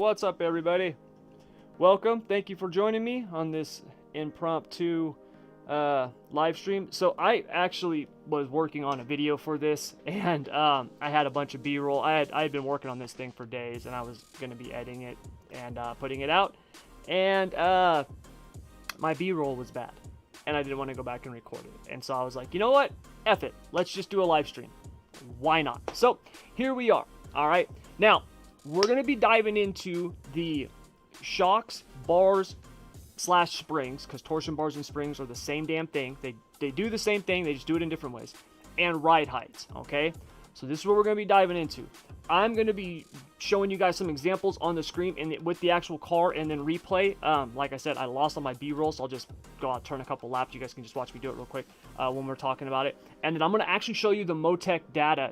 What's up, everybody? Welcome. Thank you for joining me on this impromptu live stream. So I actually was working on a video for this, and I had a bunch of B-roll. I had been working on this thing for days, and I was going to be editing it and putting it out. And my B-roll was bad, and I didn't want to go back and record it. And so I was like, you know what? F it. Let's just do a live stream. Why not? So here we are. All right. Now, we're going to be diving into the shocks, bars, / springs, because torsion bars and springs are the same damn thing. They do the same thing, they just do it in different ways. And ride heights, okay? So this is what we're going to be diving into. I'm going to be showing you guys some examples on the screen and with the actual car and then replay. Like I said, I lost on my B-roll, so I'll just go out, turn a couple laps. You guys can just watch me do it real quick when we're talking about it. And then I'm going to actually show you the Motec data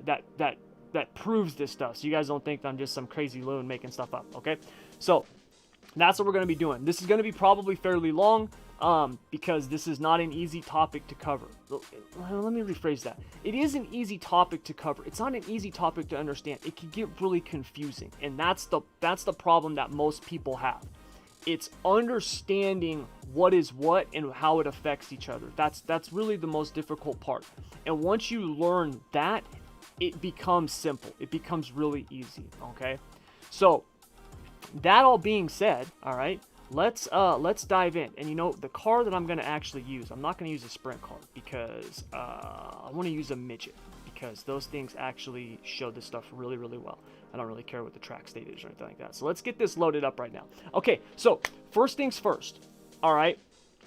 that proves this stuff, so you guys don't think that I'm just some crazy loon making stuff up, okay? So that's what we're going to be doing. This is going to be probably fairly long because this is not an easy topic to cover. Let me rephrase that. It is an easy topic to cover. It's not an easy topic to understand. It can get really confusing, and that's the problem that most people have. It's understanding what is what and how it affects each other. That's really the most difficult part. And once you learn that, it becomes simple. It becomes really easy, okay? So that all being said, all right, let's dive in. And you know, the car that I'm going to actually use, I'm not going to use a sprint car because I want to use a midget, because those things actually show this stuff really, really well. I don't really care what the track state is or anything like that. So let's get this loaded up right now. Okay, so first things first, all right,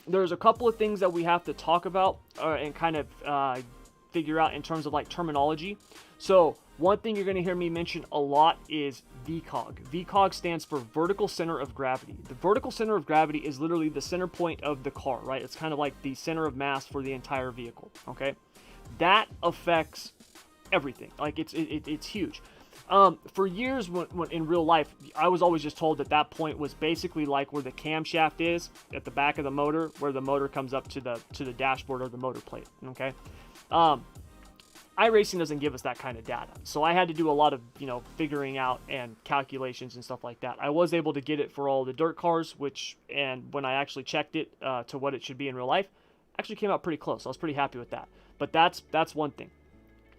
there's a couple of things that we have to talk about and kind of figure out in terms of like terminology. So one thing you're going to hear me mention a lot is VCOG. VCOG stands for vertical center of gravity. The vertical center of gravity is literally the center point of the car, right? It's kind of like the center of mass for the entire vehicle, okay? That affects everything. Like it's huge. For years when in real life, I was always just told that point was basically like where the camshaft is at the back of the motor, where the motor comes up to the dashboard or the motor plate, okay? iRacing doesn't give us that kind of data, so I had to do a lot of, figuring out and calculations and stuff like that. I was able to get it for all the dirt cars, and when I actually checked it to what it should be in real life, actually came out pretty close. I was pretty happy with that. But that's one thing.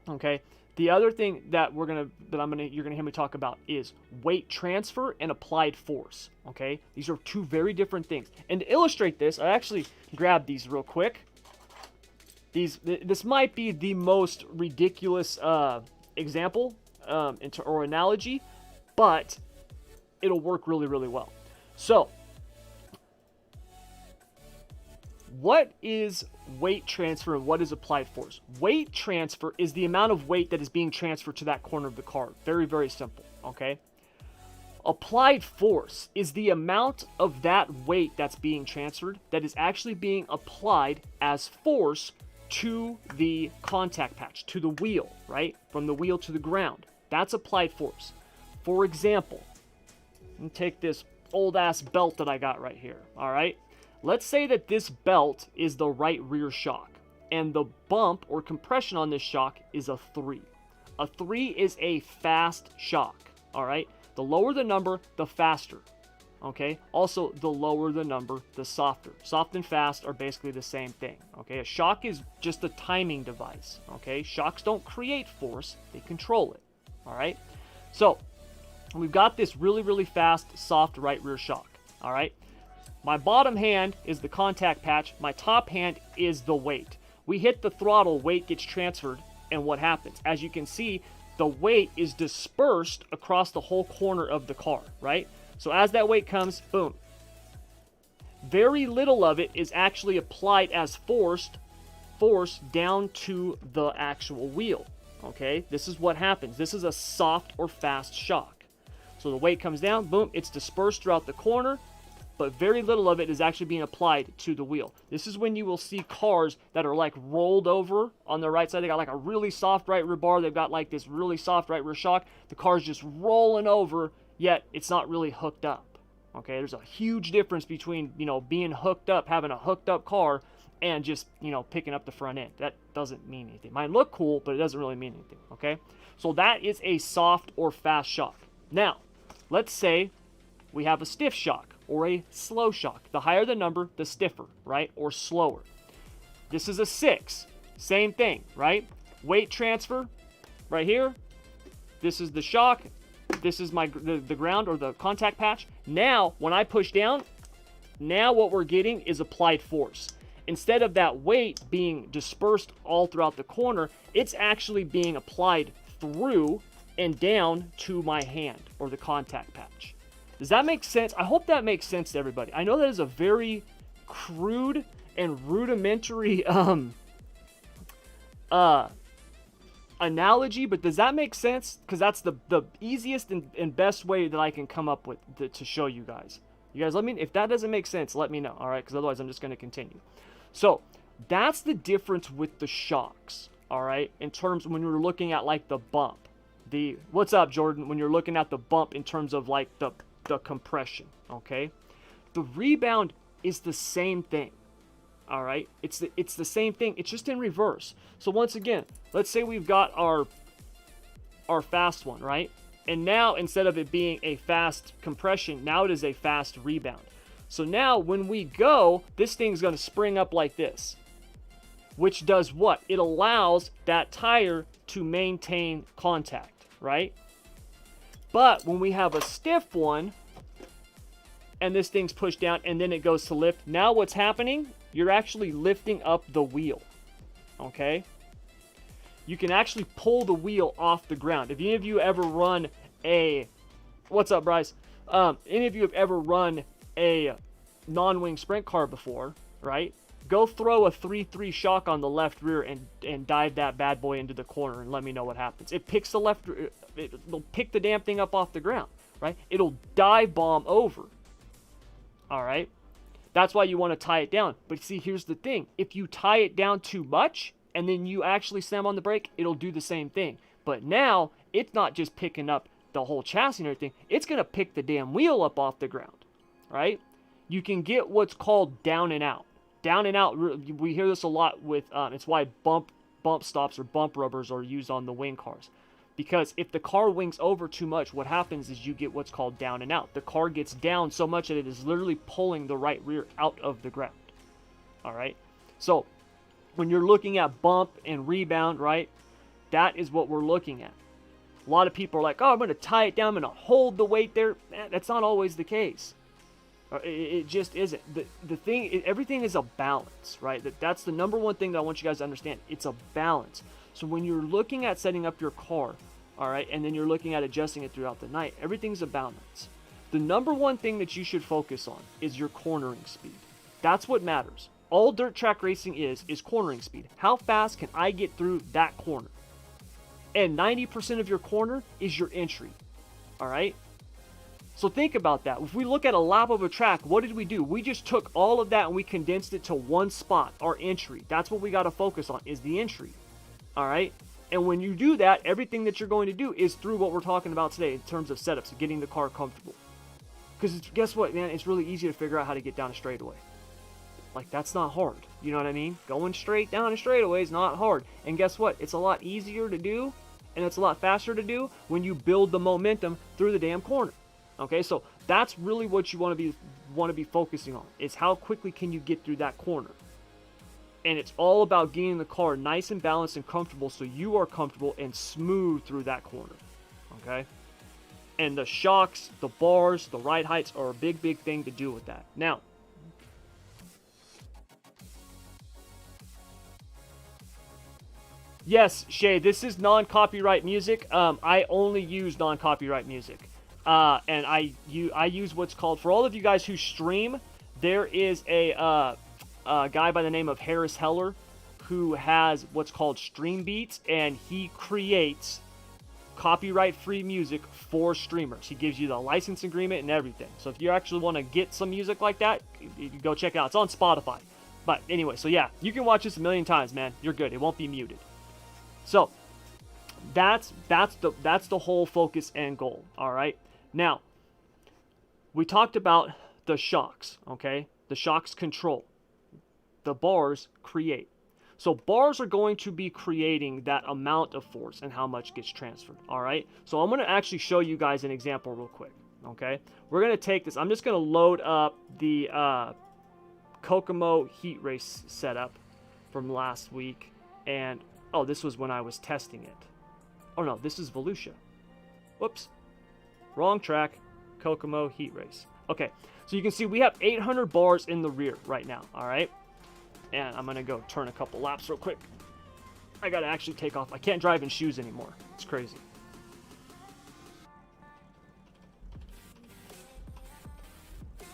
Okay. The other thing that you're gonna hear me talk about is weight transfer and applied force. Okay, these are two very different things. And to illustrate this, I actually grabbed these real quick. This might be the most ridiculous example or analogy, but it'll work really, really well. So, what is weight transfer and what is applied force? Weight transfer is the amount of weight that is being transferred to that corner of the car. Very, very simple, okay? Applied force is the amount of that weight that's being transferred that is actually being applied as force to the contact patch, to the wheel, right? From the wheel to the ground. That's applied force. For example, let me take this old ass belt that I got right here, all right? Let's say that this belt is the right rear shock, and the bump or compression on this shock is a 3. A 3 is a fast shock, all right? The lower the number, the faster, okay? Also, the lower the number, the softer. Soft and fast are basically the same thing, okay? A shock is just a timing device, okay? Shocks don't create force, they control it, all right? So, we've got this really, really fast, soft right rear shock, all right? My bottom hand is the contact patch. My top hand is the weight. We hit the throttle, weight gets transferred, and what happens? As you can see, the weight is dispersed across the whole corner of the car, right? So as that weight comes, boom. Very little of it is actually applied as force down to the actual wheel, okay? This is what happens. This is a soft or fast shock. So the weight comes down, boom, it's dispersed throughout the corner, but very little of it is actually being applied to the wheel. This is when you will see cars that are like rolled over on the right side. They got like a really soft right rear bar. They've got like this really soft right rear shock. The car's just rolling over, yet it's not really hooked up. Okay, there's a huge difference between, being hooked up, having a hooked up car, and just, picking up the front end. That doesn't mean anything. Might look cool, but it doesn't really mean anything, okay? So that is a soft or fast shock. Now, let's say we have a stiff shock or a slow shock. The higher the number, the stiffer, right? Or slower. This is a 6. Same thing, right? Weight transfer right here. This is the shock. This is the ground or the contact patch. Now, when I push down, now what we're getting is applied force. Instead of that weight being dispersed all throughout the corner, it's actually being applied through and down to my hand or the contact patch. Does that make sense? I hope that makes sense to everybody. I know that is a very crude and rudimentary analogy, but does that make sense? Because that's the easiest and best way that I can come up with to show you guys. You guys, let me, if that doesn't make sense, let me know, all right? Because otherwise I'm just going to continue. So that's the difference with the shocks, all right? In terms when you're looking at like the bump, what's up, Jordan? When you're looking at the bump in terms of like the compression, okay? The rebound is the same thing, all right? It's the same thing. It's just in reverse. So once again, let's say we've got our fast one, right? And now instead of it being a fast compression, now it is a fast rebound. So now when we go, this thing's going to spring up like this, which does what? It allows that tire to maintain contact, right? But when we have a stiff one and this thing's pushed down and then it goes to lift, now what's happening? You're actually lifting up the wheel, okay? You can actually pull the wheel off the ground. If any of you ever run what's up, Bryce? Any of you have ever run a non-wing sprint car before, right? Go throw a 3-3 shock on the left rear and dive that bad boy into the corner and let me know what happens. It picks the it'll pick the damn thing up off the ground, right? It'll dive bomb over, all right? That's why you want to tie it down. But see, here's the thing. If you tie it down too much and then you actually slam on the brake, it'll do the same thing. But now, it's not just picking up the whole chassis and everything. It's going to pick the damn wheel up off the ground, right? You can get what's called down and out. Down and out, we hear this a lot with, it's why bump stops or bump rubbers are used on the wing cars. Because if the car wings over too much, what happens is you get what's called down and out. The car gets down so much that it is literally pulling the right rear out of the ground. All right? So, when you're looking at bump and rebound, right, that is what we're looking at. A lot of people are like, oh, I'm going to tie it down, I'm going to hold the weight there. Man, that's not always the case. It just isn't. The thing, everything is a balance, right? That's the number one thing that I want you guys to understand. It's a balance. So when you're looking at setting up your car, all right, and then you're looking at adjusting it throughout the night, everything's a balance. The number one thing that you should focus on is your cornering speed. That's what matters. All dirt track racing is cornering speed. How fast can I get through that corner? And 90% of your corner is your entry, all right? So think about that. If we look at a lap of a track, what did we do? We just took all of that and we condensed it to one spot, our entry. That's what we got to focus on, is the entry, all right? And when you do that, everything that you're going to do is through what we're talking about today in terms of setups, getting the car comfortable. Because guess what, man? It's really easy to figure out how to get down a straightaway. Like, that's not hard. You know what I mean? Going straight down a straightaway is not hard. And guess what? It's a lot easier to do, and it's a lot faster to do when you build the momentum through the damn corner. Okay, so that's really what you want to be focusing on, is how quickly can you get through that corner. And it's all about getting the car nice and balanced and comfortable so you are comfortable and smooth through that corner. Okay? And the shocks, the bars, the ride heights are a big, big thing to do with that. Now, yes, Shay, this is non-copyright music. I only use non-copyright music. And I use what's called, for all of you guys who stream, there is a guy by the name of Harris Heller who has what's called Stream Beats, and he creates copyright-free music for streamers. He gives you the license agreement and everything. So if you actually want to get some music like that, you can go check it out. It's on Spotify. But anyway, so yeah, you can watch this a million times, man. You're good. It won't be muted. So that's the whole focus and goal. All right. Now, we talked about the shocks, okay? The shocks control. The bars create. So bars are going to be creating that amount of force and how much gets transferred, all right? So I'm going to actually show you guys an example real quick. okay? We're going to take this. I'm just going to load up the Kokomo heat race setup from last week. And, oh, this was when I was testing it. Oh, no, this is Volusia. Whoops. Wrong track. Kokomo heat race. Okay, so you can see we have 800 bars in the rear right now, all right? And I'm going to go turn a couple laps real quick. I got to actually take off. I can't drive in shoes anymore. It's crazy.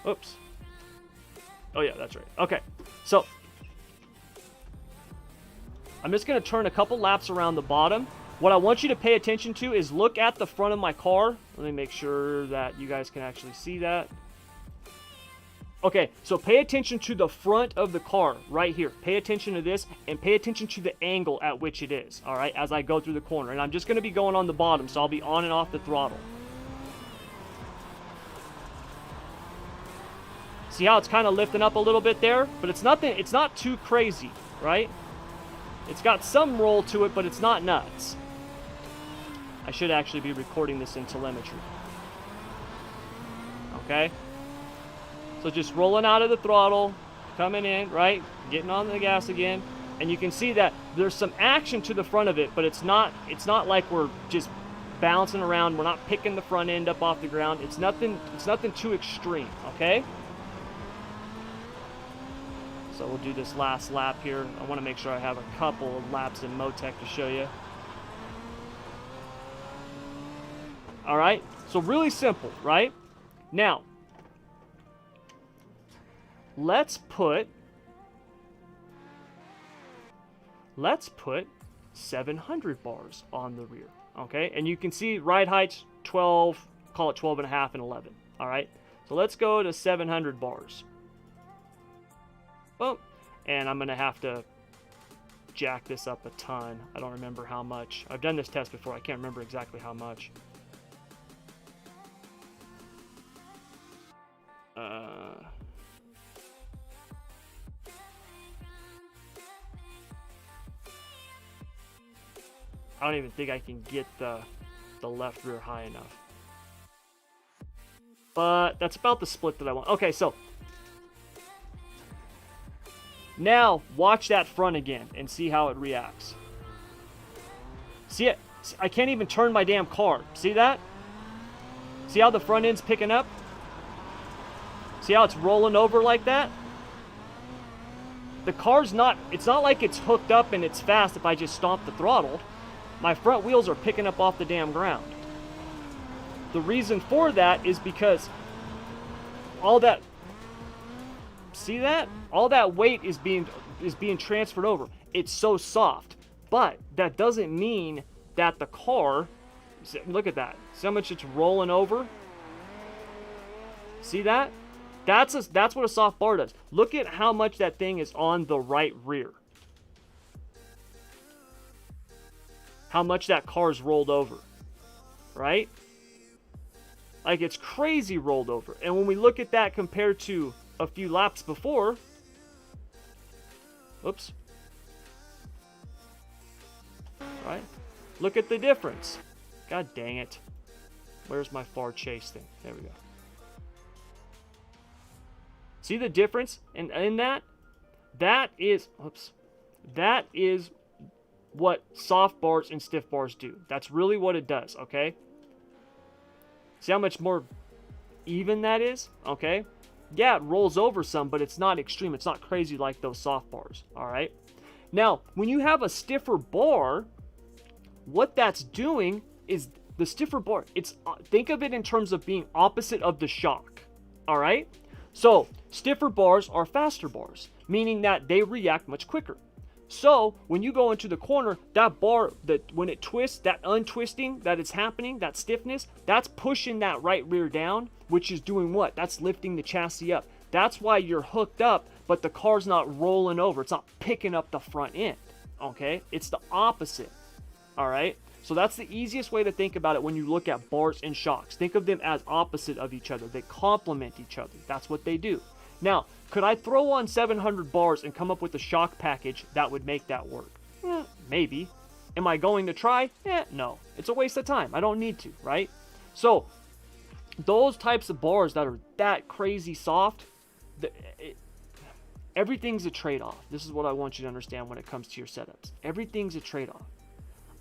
Oops. Oh, yeah, that's right. Okay, so I'm just going to turn a couple laps around the bottom. What I want you to pay attention to is look at the front of my car. Let me make sure that you guys can actually see that. Okay, so pay attention to the front of the car right here. Pay attention to this and pay attention to the angle at which it is, all right, as I go through the corner. And I'm just going to be going on the bottom, so I'll be on and off the throttle. See how it's kind of lifting up a little bit there? But it's not too crazy, right? It's got some roll to it, but it's not nuts. I should actually be recording this in telemetry. Okay? So just rolling out of the throttle, coming in, right? Getting on the gas again. And you can see that there's some action to the front of it, but it's not like we're just bouncing around. We're not picking the front end up off the ground. It's nothing too extreme, okay? So we'll do this last lap here. I want to make sure I have a couple of laps in Motec to show you. All right, so really simple, right? Now, let's put 700 bars on the rear, okay? And you can see ride heights 12, call it 12 and a half and 11, all right? So let's go to 700 bars. Oh, and I'm going to have to jack this up a ton. I don't remember how much. I've done this test before. I can't remember exactly how much. I don't even think I can get the left rear high enough. But that's about the split that I want. Okay, so now watch that front again and see how it reacts. See it? I can't even turn my damn car. See that? See how the front end's picking up? See how it's rolling over like that? The car's not, it's not like it's hooked up and it's fast if I just stomp the throttle. My front wheels are picking up off the damn ground. The reason for that is because all that, see that? All that weight is being transferred over. It's so soft. But that doesn't mean that the car, look at that. See how much it's rolling over? See that? That's what a soft bar does. Look at how much that thing is on the right rear. How much that car's rolled over, right? Like, it's crazy rolled over. And when we look at that compared to a few laps before, oops, right? Look at the difference. God dang it. Where's my far chase thing? There we go. See the difference in that? That is, oops, that is what soft bars and stiff bars do. That's really what it does, okay? See how much more even that is, okay? Yeah, it rolls over some, but it's not extreme. It's not crazy like those soft bars, all right? Now, when you have a stiffer bar, what that's doing is the stiffer bar, think of it in terms of being opposite of the shock, all right? So, stiffer bars are faster bars, meaning that they react much quicker. So, when you go into the corner, that bar, when it twists, that untwisting that is happening, that stiffness, that's pushing that right rear down, which is doing what? That's lifting the chassis up. That's why you're hooked up, but the car's not rolling over. It's not picking up the front end, okay? It's the opposite, all right? So that's the easiest way to think about it when you look at bars and shocks. Think of them as opposite of each other. They complement each other. That's what they do. Now, could I throw on 700 bars and come up with a shock package that would make that work? Maybe. Am I going to try? No. It's a waste of time. I don't need to, right? So, those types of bars that are that crazy soft, everything's a trade-off. This is what I want you to understand when it comes to your setups. Everything's a trade-off.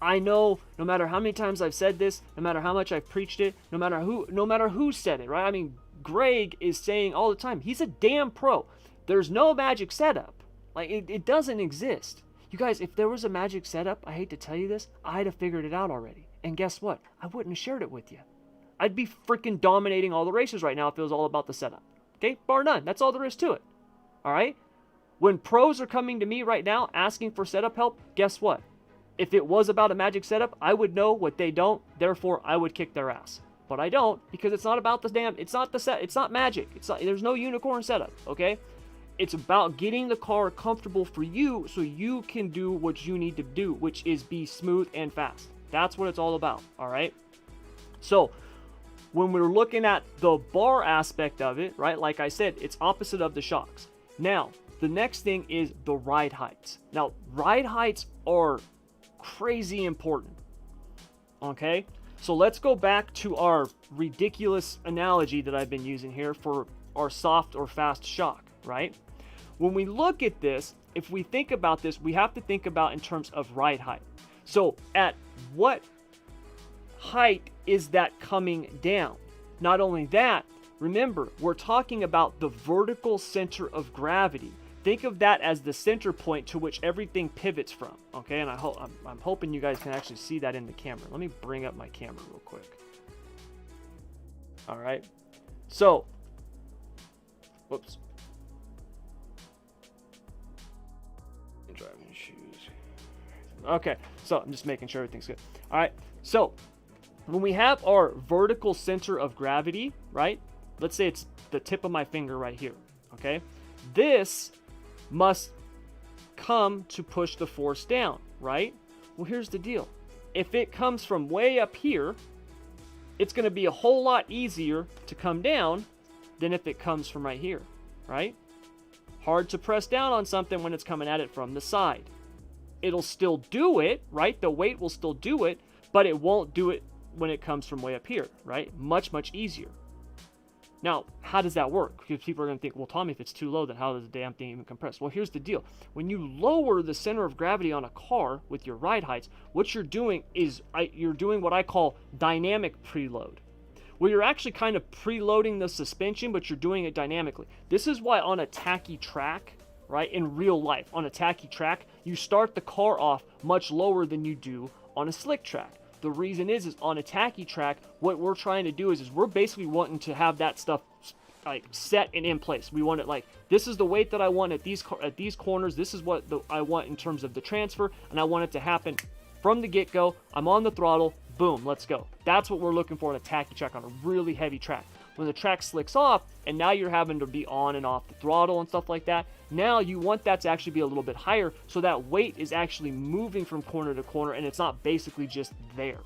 I know, no matter how many times I've said this, no matter how much I've preached it, no matter who said it, right? I mean, Greg is saying all the time, he's a damn pro. There's no magic setup. Like, it doesn't exist. You guys, if there was a magic setup, I hate to tell you this, I'd have figured it out already. And guess what? I wouldn't have shared it with you. I'd be freaking dominating all the races right now if it was all about the setup. Okay? Bar none. That's all there is to it. All right? When pros are coming to me right now asking for setup help, guess what? If it was about a magic setup, I would know what they don't, therefore I would kick their ass. But I don't, because it's not about the damn, it's not magic. There's no unicorn setup, okay? It's about getting the car comfortable for you so you can do what you need to do, which is be smooth and fast. That's what it's all about, all right? So, when we're looking at the bar aspect of it, right, like I said, it's opposite of the shocks. Now, the next thing is the ride heights. Now, ride heights are crazy important, okay? So let's go back to our ridiculous analogy that I've been using here for our soft or fast shock, right? When we look at this, if we think about this, we have to think about in terms of ride height. So at what height is that coming down? Not only that, remember, we're talking about the vertical center of gravity. Think of that as the center point to which everything pivots from, okay? And I'm hoping you guys can actually see that in the camera. Let me bring up my camera real quick. All right. So, whoops. Driving shoes. Okay, so I'm just making sure everything's good. All right, so when we have our vertical center of gravity, right? Let's say it's the tip of my finger right here, okay? This must come to push the force down, right? Well, here's the deal. If it comes from way up here, it's going to be a whole lot easier to come down than if it comes from right here, right? Hard to press down on something when it's coming at it from the side. It'll still do it, right? The weight will still do it, but it won't do it when it comes from way up here, right? Much, much easier. Now, how does that work? Because people are going to think, well, Tommy, if it's too low, then how does the damn thing even compress? Well, here's the deal. When you lower the center of gravity on a car with your ride heights, what you're doing is you're doing what I call dynamic preload, where you're actually kind of preloading the suspension, but you're doing it dynamically. This is why on a tacky track, right, in real life, on a tacky track, you start the car off much lower than you do on a slick track. The reason is on a tacky track, what we're trying to do is we're basically wanting to have that stuff like set and in place. We want it like, this is the weight that I want at these corners. This is what I want in terms of the transfer, and I want it to happen from the get-go. I'm on the throttle, boom, let's go. That's what we're looking for on a tacky track, on a really heavy track. When the track slicks off, and now you're having to be on and off the throttle and stuff like that, now you want that to actually be a little bit higher, so that weight is actually moving from corner to corner, and it's not basically just there.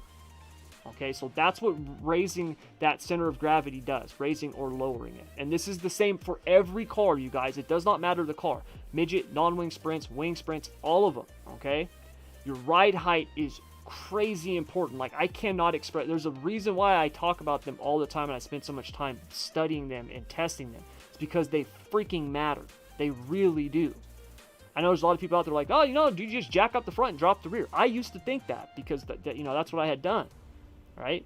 Okay, so that's what raising that center of gravity does, raising or lowering it. And this is the same for every car, you guys. It does not matter the car. Midget, non-wing sprints, wing sprints, all of them, okay? Your ride height is crazy important. Like, I cannot express, there's a reason why I talk about them all the time and I spend so much time studying them and testing them. It's because they freaking matter. They really do. I know there's a lot of people out there like, oh, do you just jack up the front and drop the rear? I used to think that because that's what I had done, right?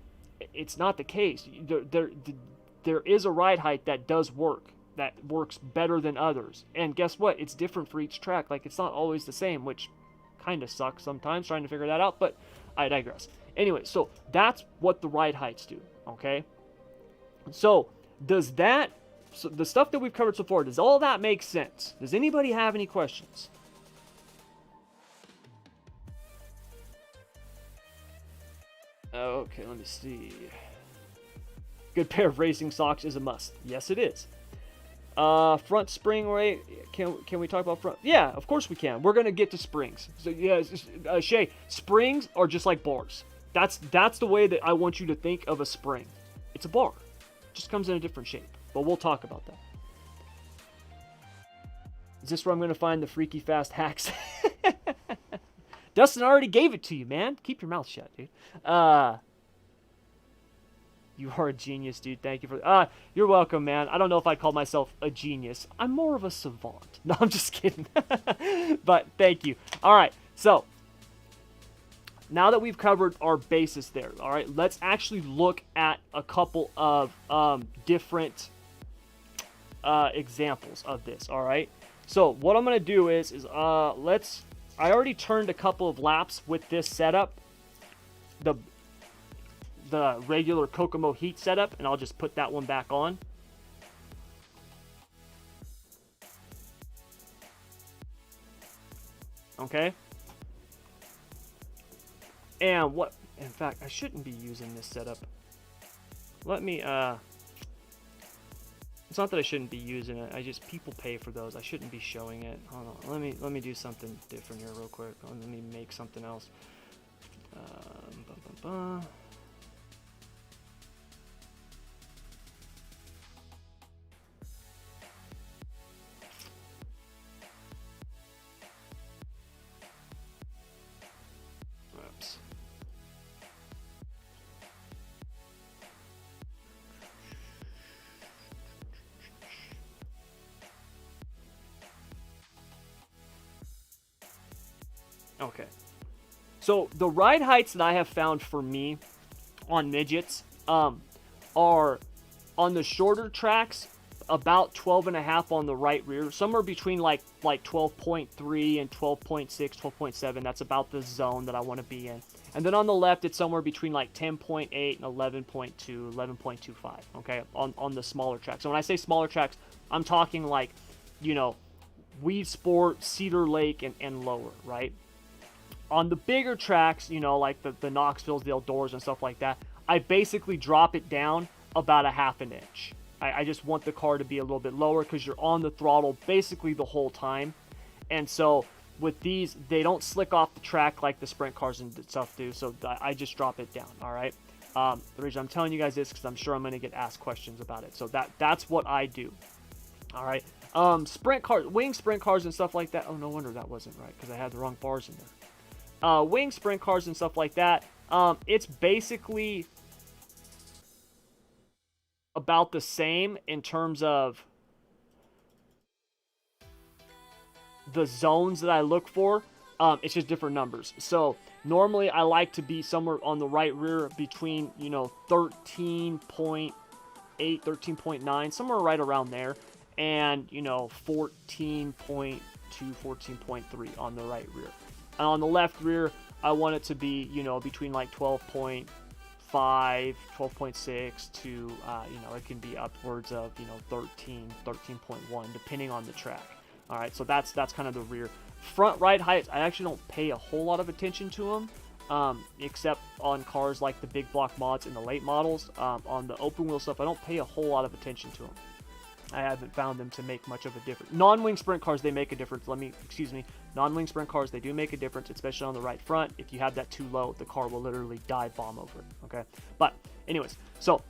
It's not the case. There is a ride height that does work, that works better than others. And guess what? It's different for each track. Like, it's not always the same, which kind of sucks sometimes trying to figure that out, but I digress. Anyway, so that's what the ride heights do, okay? So the stuff that we've covered so far, does all that make sense? Does anybody have any questions? Okay, let me see. Good pair of racing socks is a must. Yes, it is. Front spring rate. Can we talk about front? Yeah, of course we can. We're gonna get to springs. So yeah, Shay, springs are just like bars. That's the way that I want you to think of a spring. It's a bar. It just comes in a different shape. But we'll talk about that. Is this where I'm gonna find the freaky fast hacks? Dustin already gave it to you, man. Keep your mouth shut, dude. You are a genius, dude. Thank you for... you're welcome, man. I don't know if I'd call myself a genius. I'm more of a savant. No, I'm just kidding. But thank you. All right, so now that we've covered our basis there, all right, let's actually look at a couple of different examples of this, all right? So what I'm going to do is I already turned a couple of laps with this setup, the regular Kokomo heat setup, and I'll just put that one back on. Okay. And what, in fact, I shouldn't be using this setup. Let me, it's not that I shouldn't be using it. People pay for those. I shouldn't be showing it. Hold on. Let me do something different here real quick. Let me make something else. Oops. Okay. So the ride heights that I have found for me on midgets are on the shorter tracks about 12.5 on the right rear, somewhere between like 12.3 and 12.6, 12.7. That's about the zone that I want to be in. And then on the left, it's somewhere between like 10.8 and 11.2, 11.25. Okay, on the smaller tracks. So when I say smaller tracks, I'm talking like, you know, Weed Sport, Cedar Lake, and lower, right? On the bigger tracks, you know, like the Knoxvilles, the Eldors, and stuff like that, I basically drop it down about 1/2 inch. I just want the car to be a little bit lower because you're on the throttle basically the whole time. And so with these, they don't slick off the track like the sprint cars and stuff do, so I just drop it down, all right? The reason I'm telling you guys this because I'm sure I'm going to get asked questions about it. So that's what I do, all right? Sprint cars, wing sprint cars and stuff like that. Oh, no wonder that wasn't right because I had the wrong bars in there. Wing sprint cars and stuff like that, it's basically about the same in terms of the zones that I look for. It's just different numbers. So normally I like to be somewhere on the right rear between, you know, 13.8, 13.9, somewhere right around there, and, you know, 14.2, 14.3 on the right rear. And on the left rear, I want it to be, you know, between like 12.5, 12.6 to, you know, it can be upwards of, you know, 13, 13.1, depending on the track. All right, so that's kind of the rear. Front ride heights, I actually don't pay a whole lot of attention to them, except on cars like the big block mods and the late models. On the open wheel stuff, I don't pay a whole lot of attention to them. I haven't found them to make much of a difference. Non-wing sprint cars, they make a difference. Non-wing sprint cars, they do make a difference, especially on the right front. If you have that too low, the car will literally dive bomb over it, okay? But anyways, so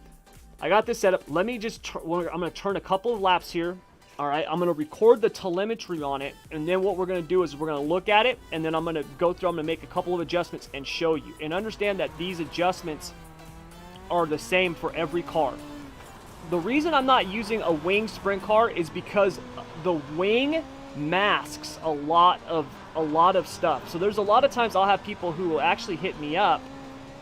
I got this set up. Let me just, I'm going to turn a couple of laps here, all right? I'm going to record the telemetry on it, and then what we're going to do is we're going to look at it, and then I'm going to go through, I'm going to make a couple of adjustments and show you. And understand that these adjustments are the same for every car. The reason I'm not using a wing sprint car is because the wing masks a lot of stuff. So there's a lot of times I'll have people who will actually hit me up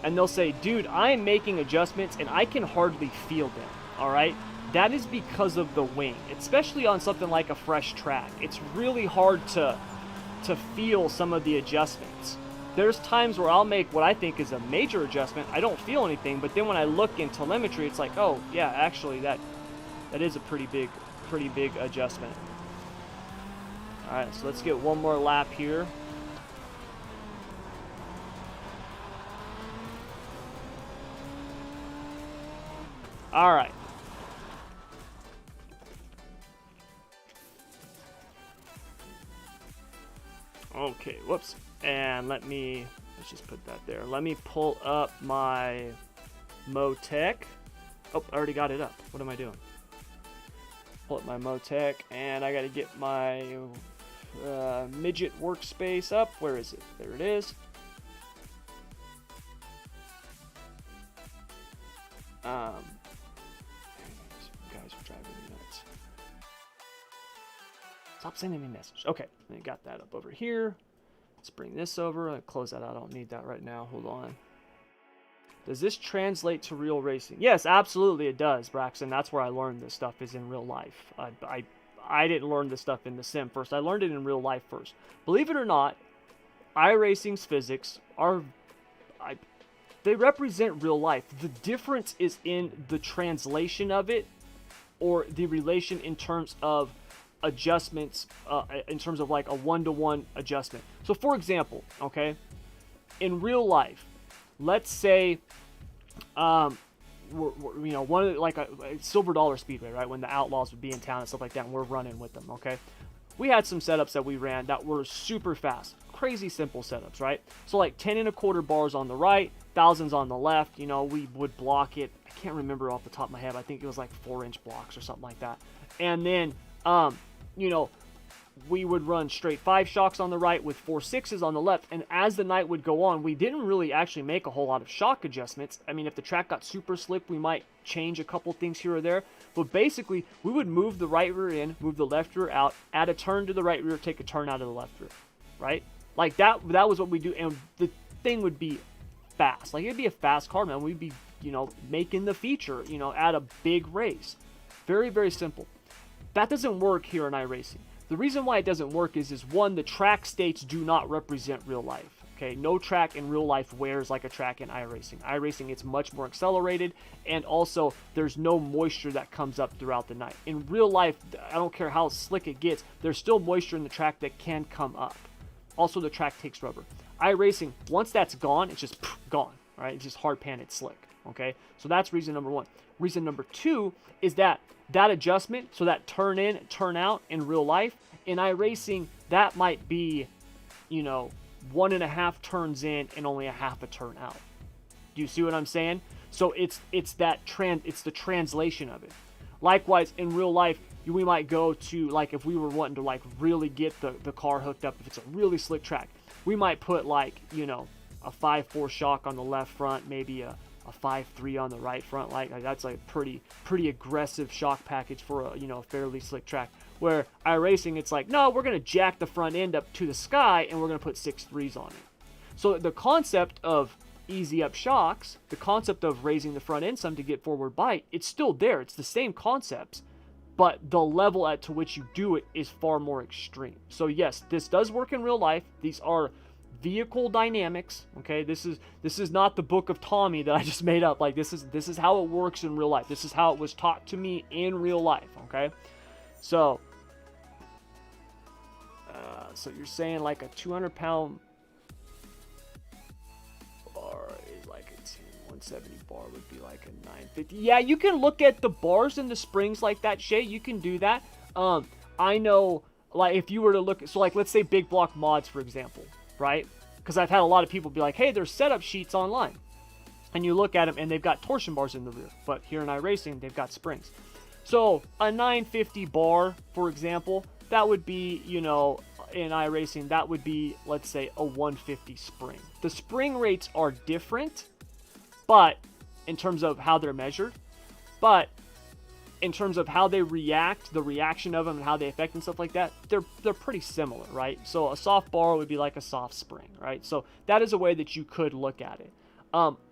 and they'll say, dude, I am making adjustments and I can hardly feel them, all right? That is because of the wing, especially on something like a fresh track. It's really hard to feel some of the adjustments. There's times where I'll make what I think is a major adjustment. I don't feel anything, but then when I look in telemetry, it's like, oh, yeah, actually, that is a pretty big adjustment. All right, so let's get one more lap here. All right. Okay, whoops. And let's just put that there. Let me pull up my Motec. Oh, I already got it up. What am I doing? Pull up my Motec, and I got to get my midget workspace up. Where is it? There it is. Guys are driving me nuts. Stop sending me a message. Okay, I got that up over here. Let's bring this over. I'll close that out. I don't need that right now. Hold on. Does this translate to real racing? Yes, absolutely it does, Braxton. That's where I learned this stuff, is in real life. I didn't learn this stuff in the sim first. I learned it in real life first. Believe it or not, iRacing's physics are... they represent real life. The difference is in the translation of it, or the relation in terms of adjustments, in terms of like a one-to-one adjustment. So for example, okay, in real life, let's say, you know, one of the, like a Silver Dollar Speedway, right? When the Outlaws would be in town and stuff like that, and we're running with them, okay? We had some setups that we ran that were super fast, crazy simple setups, right? So like 10 1/4 bars on the right, thousands on the left. You know, we would block it. I can't remember off the top of my head. I think it was like 4-inch blocks or something like that. And then, you know, we would run straight 5 shocks on the right with 4 6s on the left. And as the night would go on, we didn't really actually make a whole lot of shock adjustments. I mean, if the track got super slick, we might change a couple things here or there. But basically, we would move the right rear in, move the left rear out, add a turn to the right rear, take a turn out of the left rear, right? Like that was what we do. And the thing would be fast. Like, it'd be a fast car, man. We'd be, you know, making the feature, you know, at a big race. Very, very simple. That doesn't work here in iRacing. The reason why it doesn't work is one, the track states do not represent real life. Okay, no track in real life wears like a track in iRacing. iRacing, it's much more accelerated, and also there's no moisture that comes up throughout the night. In real life, I don't care how slick it gets, there's still moisture in the track that can come up. Also, the track takes rubber. iRacing, once that's gone, it's just gone. All right, it's just hard pan, it's slick. Okay, so that's reason number one. Reason number two is that adjustment, so that turn in, turn out in real life, in iRacing, that might be, you know, 1.5 turns in and only a half a turn out. Do you see what I'm saying? So it's the translation of it. Likewise, in real life, we might go to, like, if we were wanting to like really get the car hooked up, if it's a really slick track, we might put, like, you know, a 5-4 shock on the left front, maybe a 5-3 on the right front. Like that's like pretty aggressive shock package for a, you know, fairly slick track. Where iRacing, it's like, no, we're gonna jack the front end up to the sky and we're gonna put 6.3s on it. So the concept of easy up shocks, the concept of raising the front end some to get forward bite, it's still there. It's the same concepts, but the level to which you do it is far more extreme. So yes, this does work in real life. These are vehicle dynamics. Okay, this is not the book of Tommy that I just made up. Like, this is how it works in real life. This is how it was taught to me in real life. Okay, so you're saying like a 200-pound bar is like a 170 bar would be like a 950. Yeah, you can look at the bars and the springs like that, Shay. You can do that. I know, like, if you were to look at, so like, let's say big block mods, for example, right? Because I've had a lot of people be like, hey, there's setup sheets online. And you look at them and they've got torsion bars in the rear. But here in iRacing, they've got springs. So a 950 bar, for example, that would be, you know, in iRacing, that would be, let's say, a 150 spring. The spring rates are different, but in terms of how they're measured, but in terms of how they react, the reaction of them and how they affect and stuff like that, they're pretty similar, right? So a soft bar would be like a soft spring, right? So that is a way that you could look at it.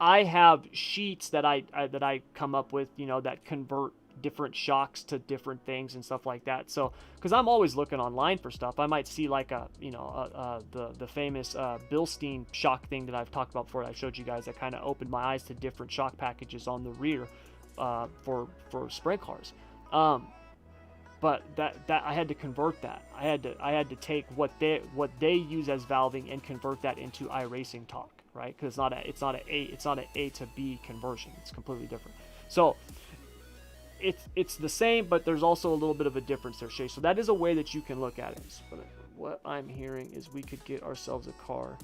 I have sheets that I come up with, you know, that convert different shocks to different things and stuff like that. So, because I'm always looking online for stuff, I might see like a, you know, the famous Bilstein shock thing that I've talked about before. I showed you guys that kind of opened my eyes to different shock packages on the rear for sprint cars. But that I had to convert that. I had to take what they use as valving and convert that into iRacing talk, right? Because it's not an A to B conversion. It's completely different. So it's the same, but there's also a little bit of a difference there, Shay. So that is a way that you can look at it. But what I'm hearing is we could get ourselves a car,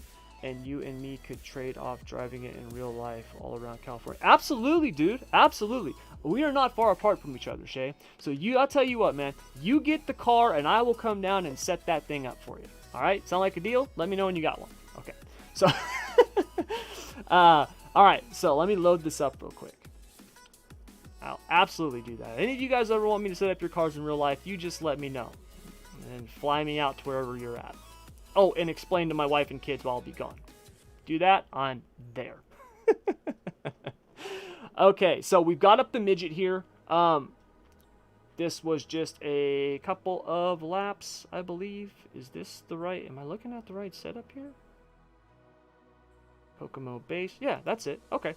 and you and me could trade off driving it in real life all around California. Absolutely, dude. Absolutely. We are not far apart from each other, Shay. So I'll tell you what, man. You get the car, and I will come down and set that thing up for you. All right? Sound like a deal? Let me know when you got one. Okay. So, all right. So let me load this up real quick. I'll absolutely do that. Any of you guys ever want me to set up your cars in real life, you just let me know. And fly me out to wherever you're at. Oh, and explain to my wife and kids while I'll be gone. Do that, I'm there. Okay, so we've got up the midget here. This was just a couple of laps, I believe. Is this the right... Am I looking at the right setup here? Kokomo base. Yeah, that's it. Okay.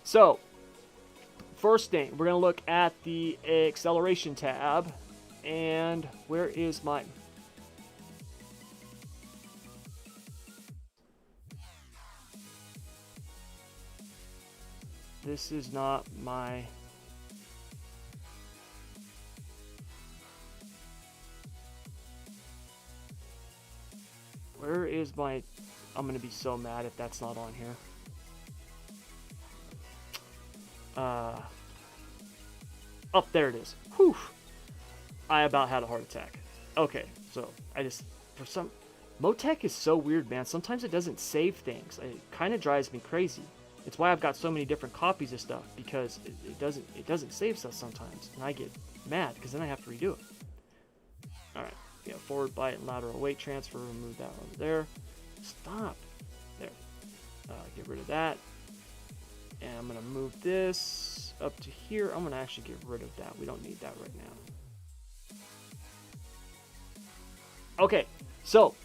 So, first thing, we're going to look at the acceleration tab. And where is my... This is not my... Where is my... I'm going to be so mad if that's not on here. Oh, there it is. Whew. I about had a heart attack. Okay, so I just... For some... Motec is so weird, man. Sometimes it doesn't save things. It kind of drives me crazy. It's why I've got so many different copies of stuff, because it doesn't save stuff sometimes, and I get mad because then I have to redo it. All right, yeah, forward bite and lateral weight transfer. Remove that over there. Stop. There. Get rid of that, and I'm gonna move this up to here. I'm gonna actually get rid of that. We don't need that right now. Okay, so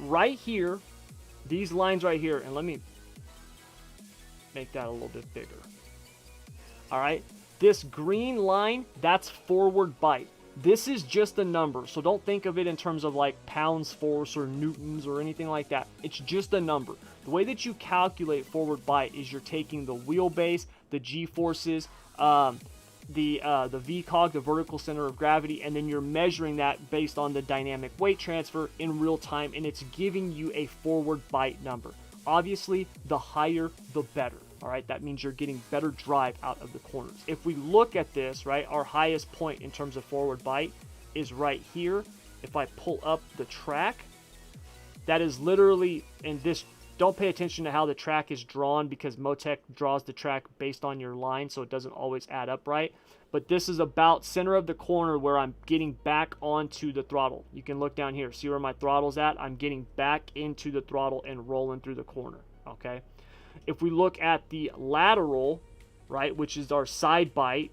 right here, these lines right here, and let me make that a little bit bigger. All right, this green line, that's forward bite. This is just a number, so don't think of it in terms of like pounds force or newtons or anything like that. It's just a number. The way that you calculate forward bite is you're taking the wheelbase, the g-forces, the VCOG, the vertical center of gravity, and then you're measuring that based on the dynamic weight transfer in real time, and it's giving you a forward bite number. Obviously, the higher, the better. All right, that means you're getting better drive out of the corners. If we look at this, right, our highest point in terms of forward bite is right here. If I pull up the track, that is literally, and this, don't pay attention to how the track is drawn because Motec draws the track based on your line, so it doesn't always add up right. But this is about center of the corner where I'm getting back onto the throttle. You can look down here, see where my throttle's at? I'm getting back into the throttle and rolling through the corner, okay? If we look at the lateral, right, which is our side bite,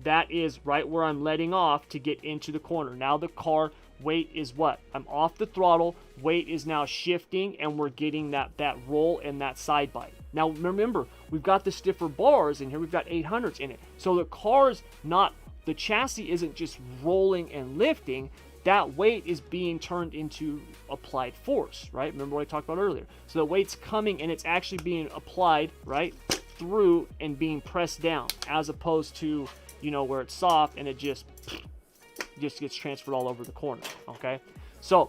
that is right where I'm letting off to get into the corner. Now the car weight is what? I'm off the throttle, weight is now shifting, and we're getting that roll and that side bite. Now remember, we've got the stiffer bars in here, we've got 800s in it. So the car's not, the chassis isn't just rolling and lifting, that weight is being turned into applied force, right? Remember what I talked about earlier. So the weight's coming and it's actually being applied, right, through and being pressed down, as opposed to, you know, where it's soft and it just gets transferred all over the corner, okay? So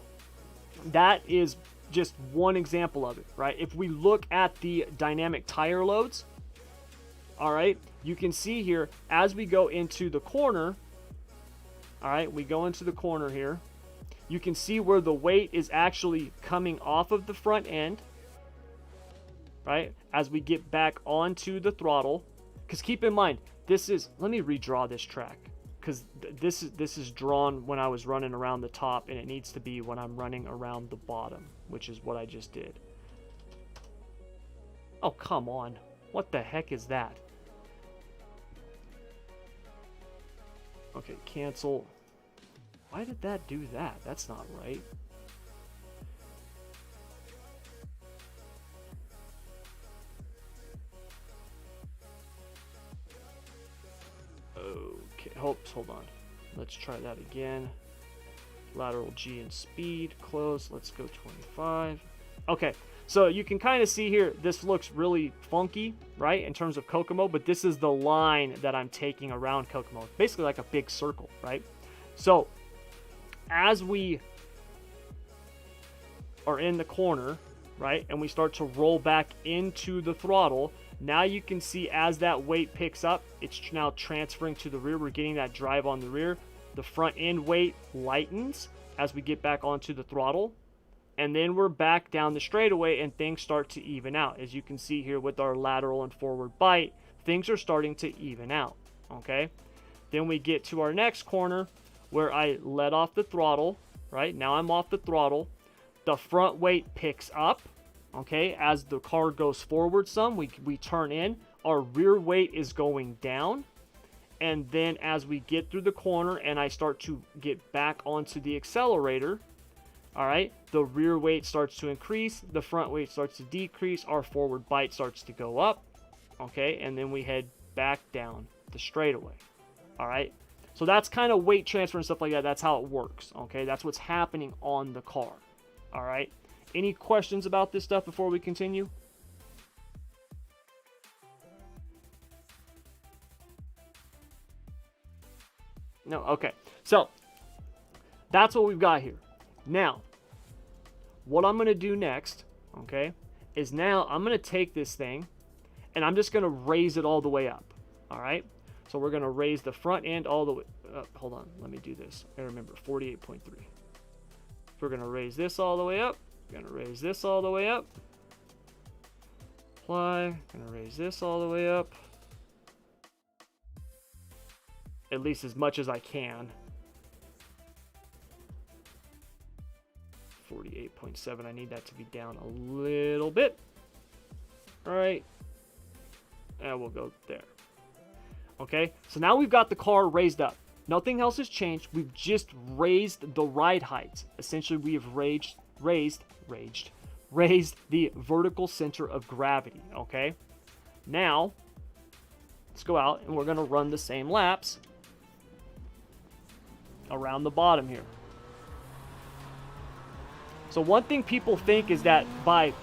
that is just one example of it, right? If we look at the dynamic tire loads, all right, you can see here as we go into the corner, all right, we go into the corner here, you can see where the weight is actually coming off of the front end, right, as we get back onto the throttle. Because keep in mind, this is, let me redraw this track, because this is drawn when I was running around the top, and it needs to be when I'm running around the bottom, which is what I just did. Oh, come on. What the heck is that? Okay, cancel. Why did that do that? That's not right. Okay, hold on. Let's try that again. Lateral G and speed, close. Let's go 25. Okay, so you can kind of see here, this looks really funky, right, in terms of Kokomo, but this is the line that I'm taking around Kokomo. Basically like a big circle, right? So as we are in the corner, right, and we start to roll back into the throttle, now you can see as that weight picks up, it's now transferring to the rear. We're getting that drive on the rear. The front end weight lightens as we get back onto the throttle. And then we're back down the straightaway and things start to even out. As you can see here with our lateral and forward bite, things are starting to even out, okay? Then we get to our next corner where I let off the throttle, right? Now I'm off the throttle. The front weight picks up, okay? As the car goes forward some, we turn in. Our rear weight is going down. And then as we get through the corner and I start to get back onto the accelerator, all right, the rear weight starts to increase, the front weight starts to decrease, our forward bite starts to go up, okay? And then we head back down the straightaway, all right? So that's kind of weight transfer and stuff like that. That's how it works, okay? That's what's happening on the car, all right? Any questions about this stuff before we continue? No, okay. So that's what we've got here. Now, what I'm going to do next, okay, is now I'm going to take this thing and I'm just going to raise it all the way up, all right? So we're going to raise the front end all the way up. Hold on, let me do this. I remember 48.3. We're going to raise this all the way up. We're going to raise this all the way up. Apply. Going to raise this all the way up. At least as much as I can. 48.7. I need that to be down a little bit. All right. And we'll go there. Okay. So now we've got the car raised up. Nothing else has changed. We've just raised the ride height. Essentially, we have raised the vertical center of gravity. Okay. Now, let's go out and we're going to run the same laps around the bottom here. So one thing people think is that by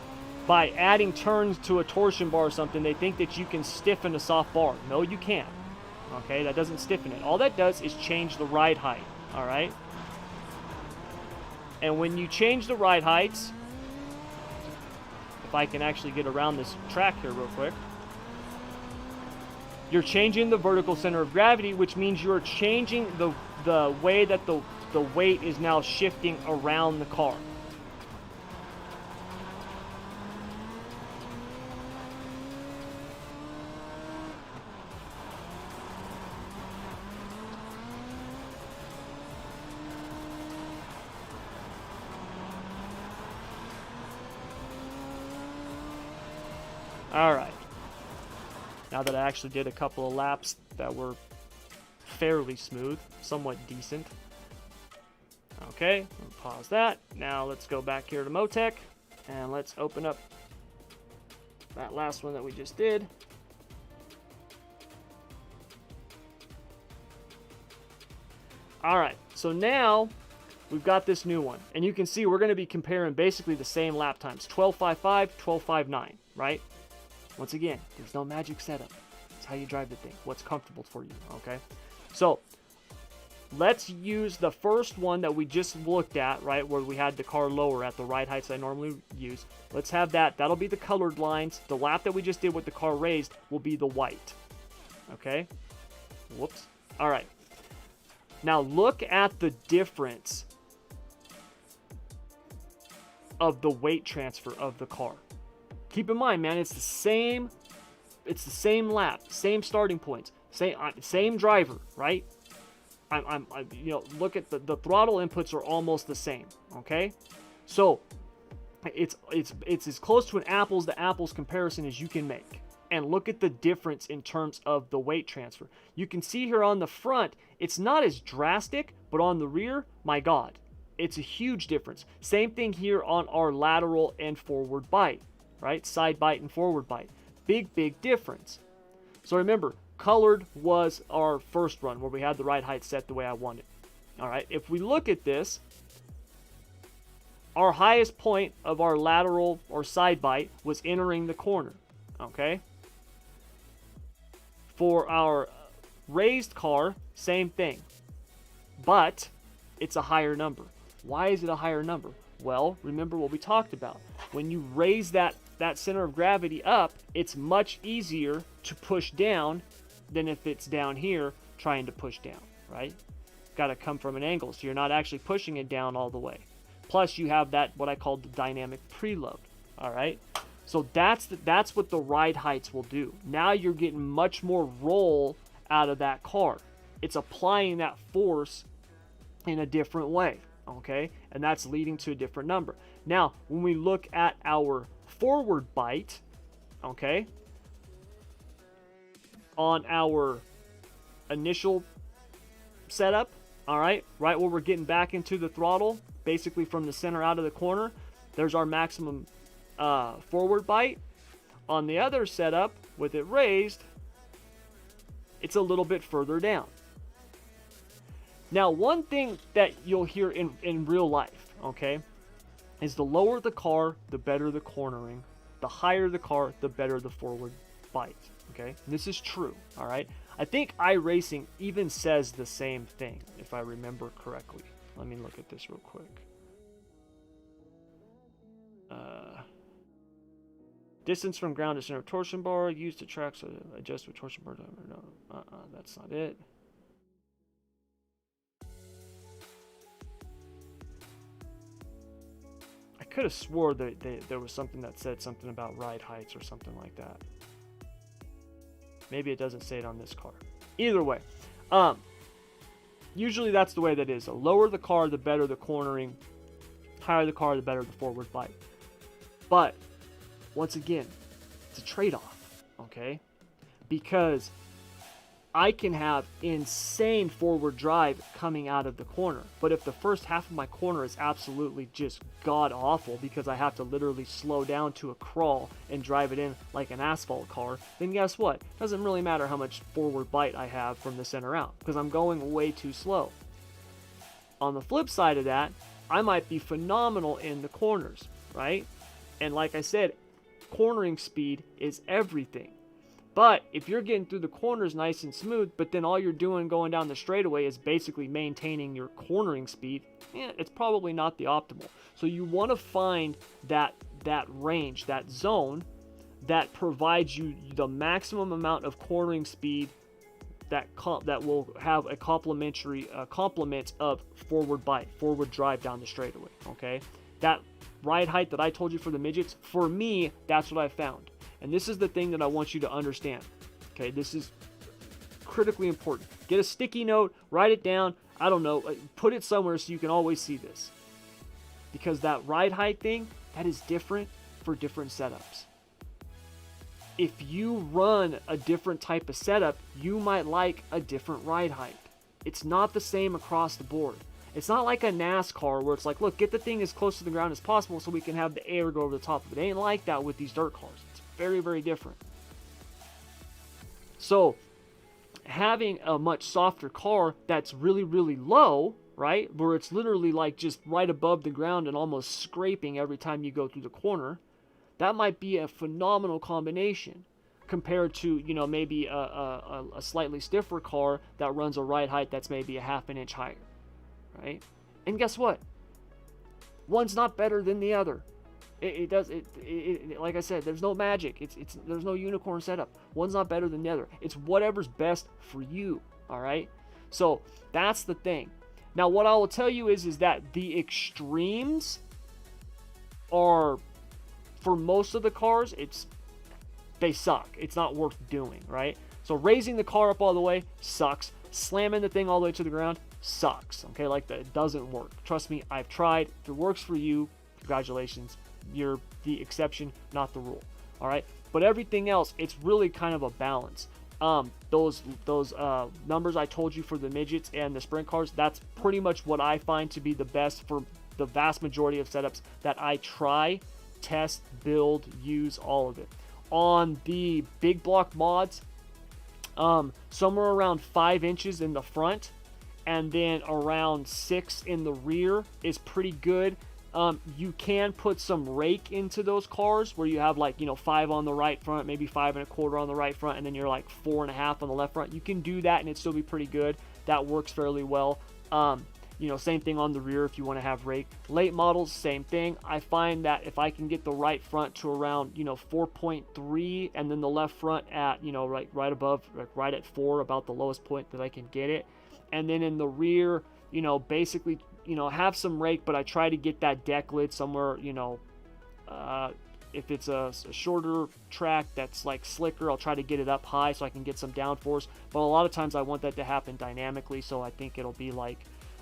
adding turns to a torsion bar or something, they think that you can stiffen a soft bar. No, you can't. Okay, that doesn't stiffen it. All that does is change the ride height. All right. And when you change the ride heights, if I can actually get around this track here real quick, you're changing the vertical center of gravity, which means you're changing the way that the weight is now shifting around the car. All right. Now that I actually did a couple of laps that were fairly smooth, somewhat decent. Okay, pause that. Now let's go back here to Motec and let's open up that last one that we just did. All right, so now we've got this new one, and you can see we're going to be comparing basically the same lap times, 12.55, 12.59, right? Once again, there's no magic setup. It's how you drive the thing, what's comfortable for you, okay? So let's use the first one that we just looked at, right, where we had the car lower at the ride heights I normally use. Let's have that. That'll be the colored lines. The lap that we just did with the car raised will be the white, okay? Whoops. All right. Now look at the difference of the weight transfer of the car. Keep in mind, man, it's the same lap, same starting points, same driver, right? You know, look at the throttle inputs are almost the same, okay? So it's as close to an apples to apples comparison as you can make. And look at the difference in terms of the weight transfer. You can see here on the front, it's not as drastic, but on the rear, my God, it's a huge difference. Same thing here on our lateral and forward bite, right? Side bite and forward bite. Big difference. So remember, colored was our first run where we had the ride height set the way I wanted. All right, if we look at this, our highest point of our lateral or side bite was entering the corner, okay? For our raised car, same thing, but it's a higher number. Why is it a higher number? Well, remember what we talked about. When you raise that center of gravity up, it's much easier to push down than if it's down here trying to push down, right? Got to come from an angle, so you're not actually pushing it down all the way. Plus, you have that, what I call the dynamic preload, all right? So that's what the ride heights will do. Now you're getting much more roll out of that car. It's applying that force in a different way, okay? And that's leading to a different number. Now, when we look at our forward bite, okay, on our initial setup, all right where we're getting back into the throttle, basically from the center out of the corner, there's our maximum forward bite. On the other setup, with it raised, it's a little bit further down. Now, one thing that you'll hear in real life, okay, is the lower the car, the better the cornering. The higher the car, the better the forward bite, okay? And this is true, all right? I think iracing even says the same thing, if I remember correctly. Let me look at this real quick. Distance from ground to center of torsion bar, used to track, so adjust with torsion bar. No, that's not it. I could have swore that there was something that said something about ride heights or something like that. Maybe it doesn't say it on this car. Either way, usually that's the way that is. The lower the car, the better the cornering. Higher the car, the better the forward bite. But once again, it's a trade-off, okay? Because I can have insane forward drive coming out of the corner, but if the first half of my corner is absolutely just god-awful because I have to literally slow down to a crawl and drive it in like an asphalt car, then guess what? It doesn't really matter how much forward bite I have from the center out because I'm going way too slow. On the flip side of that, I might be phenomenal in the corners, right? And like I said, cornering speed is everything. But if you're getting through the corners nice and smooth, but then all you're doing going down the straightaway is basically maintaining your cornering speed, it's probably not the optimal. So you want to find that range, that zone that provides you the maximum amount of cornering speed that will have a complement of forward bite, forward drive down the straightaway. Okay, that ride height that I told you for the midgets, for me, that's what I found. And this is the thing that I want you to understand. Okay, this is critically important. Get a sticky note, write it down. I don't know, put it somewhere so you can always see this. Because that ride height thing, that is different for different setups. If you run a different type of setup, you might like a different ride height. It's not the same across the board. It's not like a NASCAR where it's like, look, get the thing as close to the ground as possible so we can have the air go over the top of it. It ain't like that with these dirt cars. It's very, very different. So having a much softer car that's really, really low, right, where it's literally like just right above the ground and almost scraping every time you go through the corner, that might be a phenomenal combination compared to, you know, maybe a slightly stiffer car that runs a ride height that's maybe a half an inch higher, right? And guess what? One's not better than the other. It like I said, there's no magic. There's no unicorn setup. One's not better than the other. It's whatever's best for you, all right? So that's the thing. Now, what I will tell you is that the extremes are, for most of the cars, they suck. It's not worth doing, right? So raising the car up all the way sucks. Slamming the thing all the way to the ground sucks, okay? Like, that, it doesn't work. Trust me, I've tried. If it works for you, congratulations. You're the exception, not the rule, all right? But everything else, it's really kind of a balance. Those numbers I told you for the midgets and the sprint cars, that's pretty much what I find to be the best for the vast majority of setups that I try, test, build, use, all of it. On the big block mods, somewhere around 5 inches in the front and then around 6 in the rear is pretty good. You can put some rake into those cars where you have, like, you know, 5 on the right front, maybe 5 1/4 on the right front, and then you're like 4 1/2 on the left front. You can do that and it'd still be pretty good. That works fairly well. You know, same thing on the rear if you want to have rake. Late models, same thing. I find that if I can get the right front to around, you know, 4.3 and then the left front at, you know, right above, like right at 4, about the lowest point that I can get it. And then in the rear, you know, basically, you know, have some rake, but I try to get that deck lid somewhere, you know, if it's a shorter track that's like slicker, I'll try to get it up high so I can get some downforce. But a lot of times I want that to happen dynamically, so I think it'll be like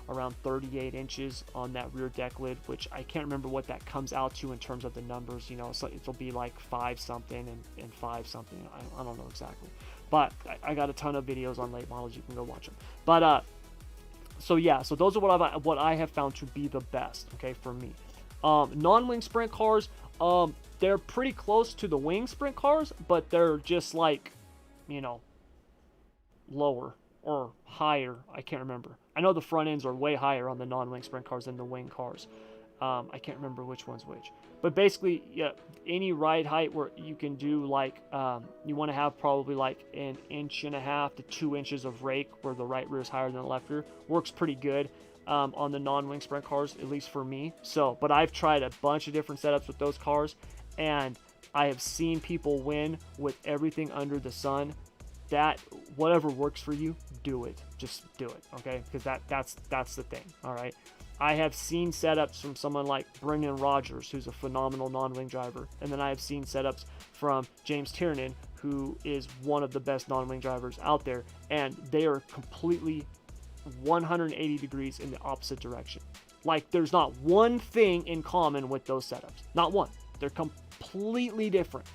around 38 inches on that rear deck lid, which I can't remember what that comes out to in terms of the numbers. You know, so it'll be like 5 something and 5 something. I don't know exactly, but I got a ton of videos on late models. You can go watch them. But so yeah, so those are what I have found to be the best, okay, for me. Non-wing sprint cars, they're pretty close to the wing sprint cars, but they're just like, you know, lower or higher. I can't remember. I know the front ends are way higher on the non-wing sprint cars than the wing cars. I can't remember which one's which. But basically, yeah, any ride height where you can do like, you want to have probably like 1.5 to 2 inches of rake where the right rear is higher than the left rear. Works pretty good on the non-wing sprint cars, at least for me. So, but I've tried a bunch of different setups with those cars, and I have seen people win with everything under the sun. That whatever works for you, do it. Just do it, okay? Because that's the thing. All right. I have seen setups from someone like Brendan Rogers, who's a phenomenal non-wing driver, and then I have seen setups from James Tiernan, who is one of the best non-wing drivers out there, and they are completely 180 degrees in the opposite direction. Like, there's not one thing in common with those setups. Not one. They're completely different.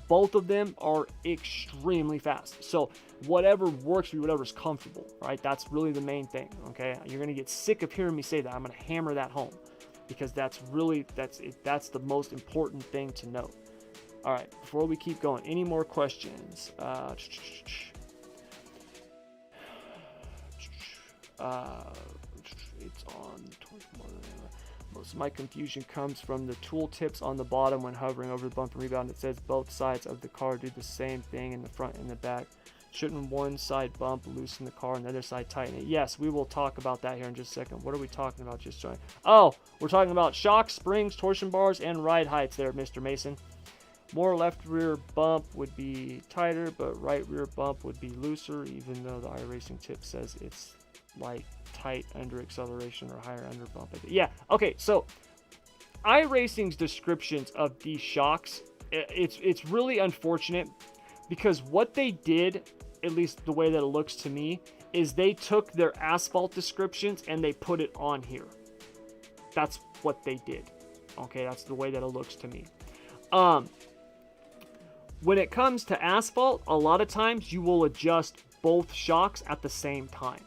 Both of them are extremely fast. So whatever works for you, whatever's comfortable, right? That's really the main thing, okay? You're going to get sick of hearing me say that. I'm going to hammer that home because that's the most important thing to note. All right, before we keep going, any more questions? It's on. Most of my confusion comes from the tool tips on the bottom when hovering over the bump and rebound. It says both sides of the car do the same thing in the front and the back. Shouldn't one side bump loosen the car and the other side tighten it? Yes, we will talk about that here in just a second. What are we talking about? Just join. Oh, we're talking about shocks, springs, torsion bars, and ride heights there, Mr. Mason. More left rear bump would be tighter, but right rear bump would be looser, even though the iracing tip says it's like tight under acceleration or higher under bump. Yeah, okay, so iracing's descriptions of these shocks, it's really unfortunate because what they did, at least the way that it looks to me, is they took their asphalt descriptions and they put it on here. That's what they did. Okay, that's the way that it looks to me. When it comes to asphalt, a lot of times you will adjust both shocks at the same time,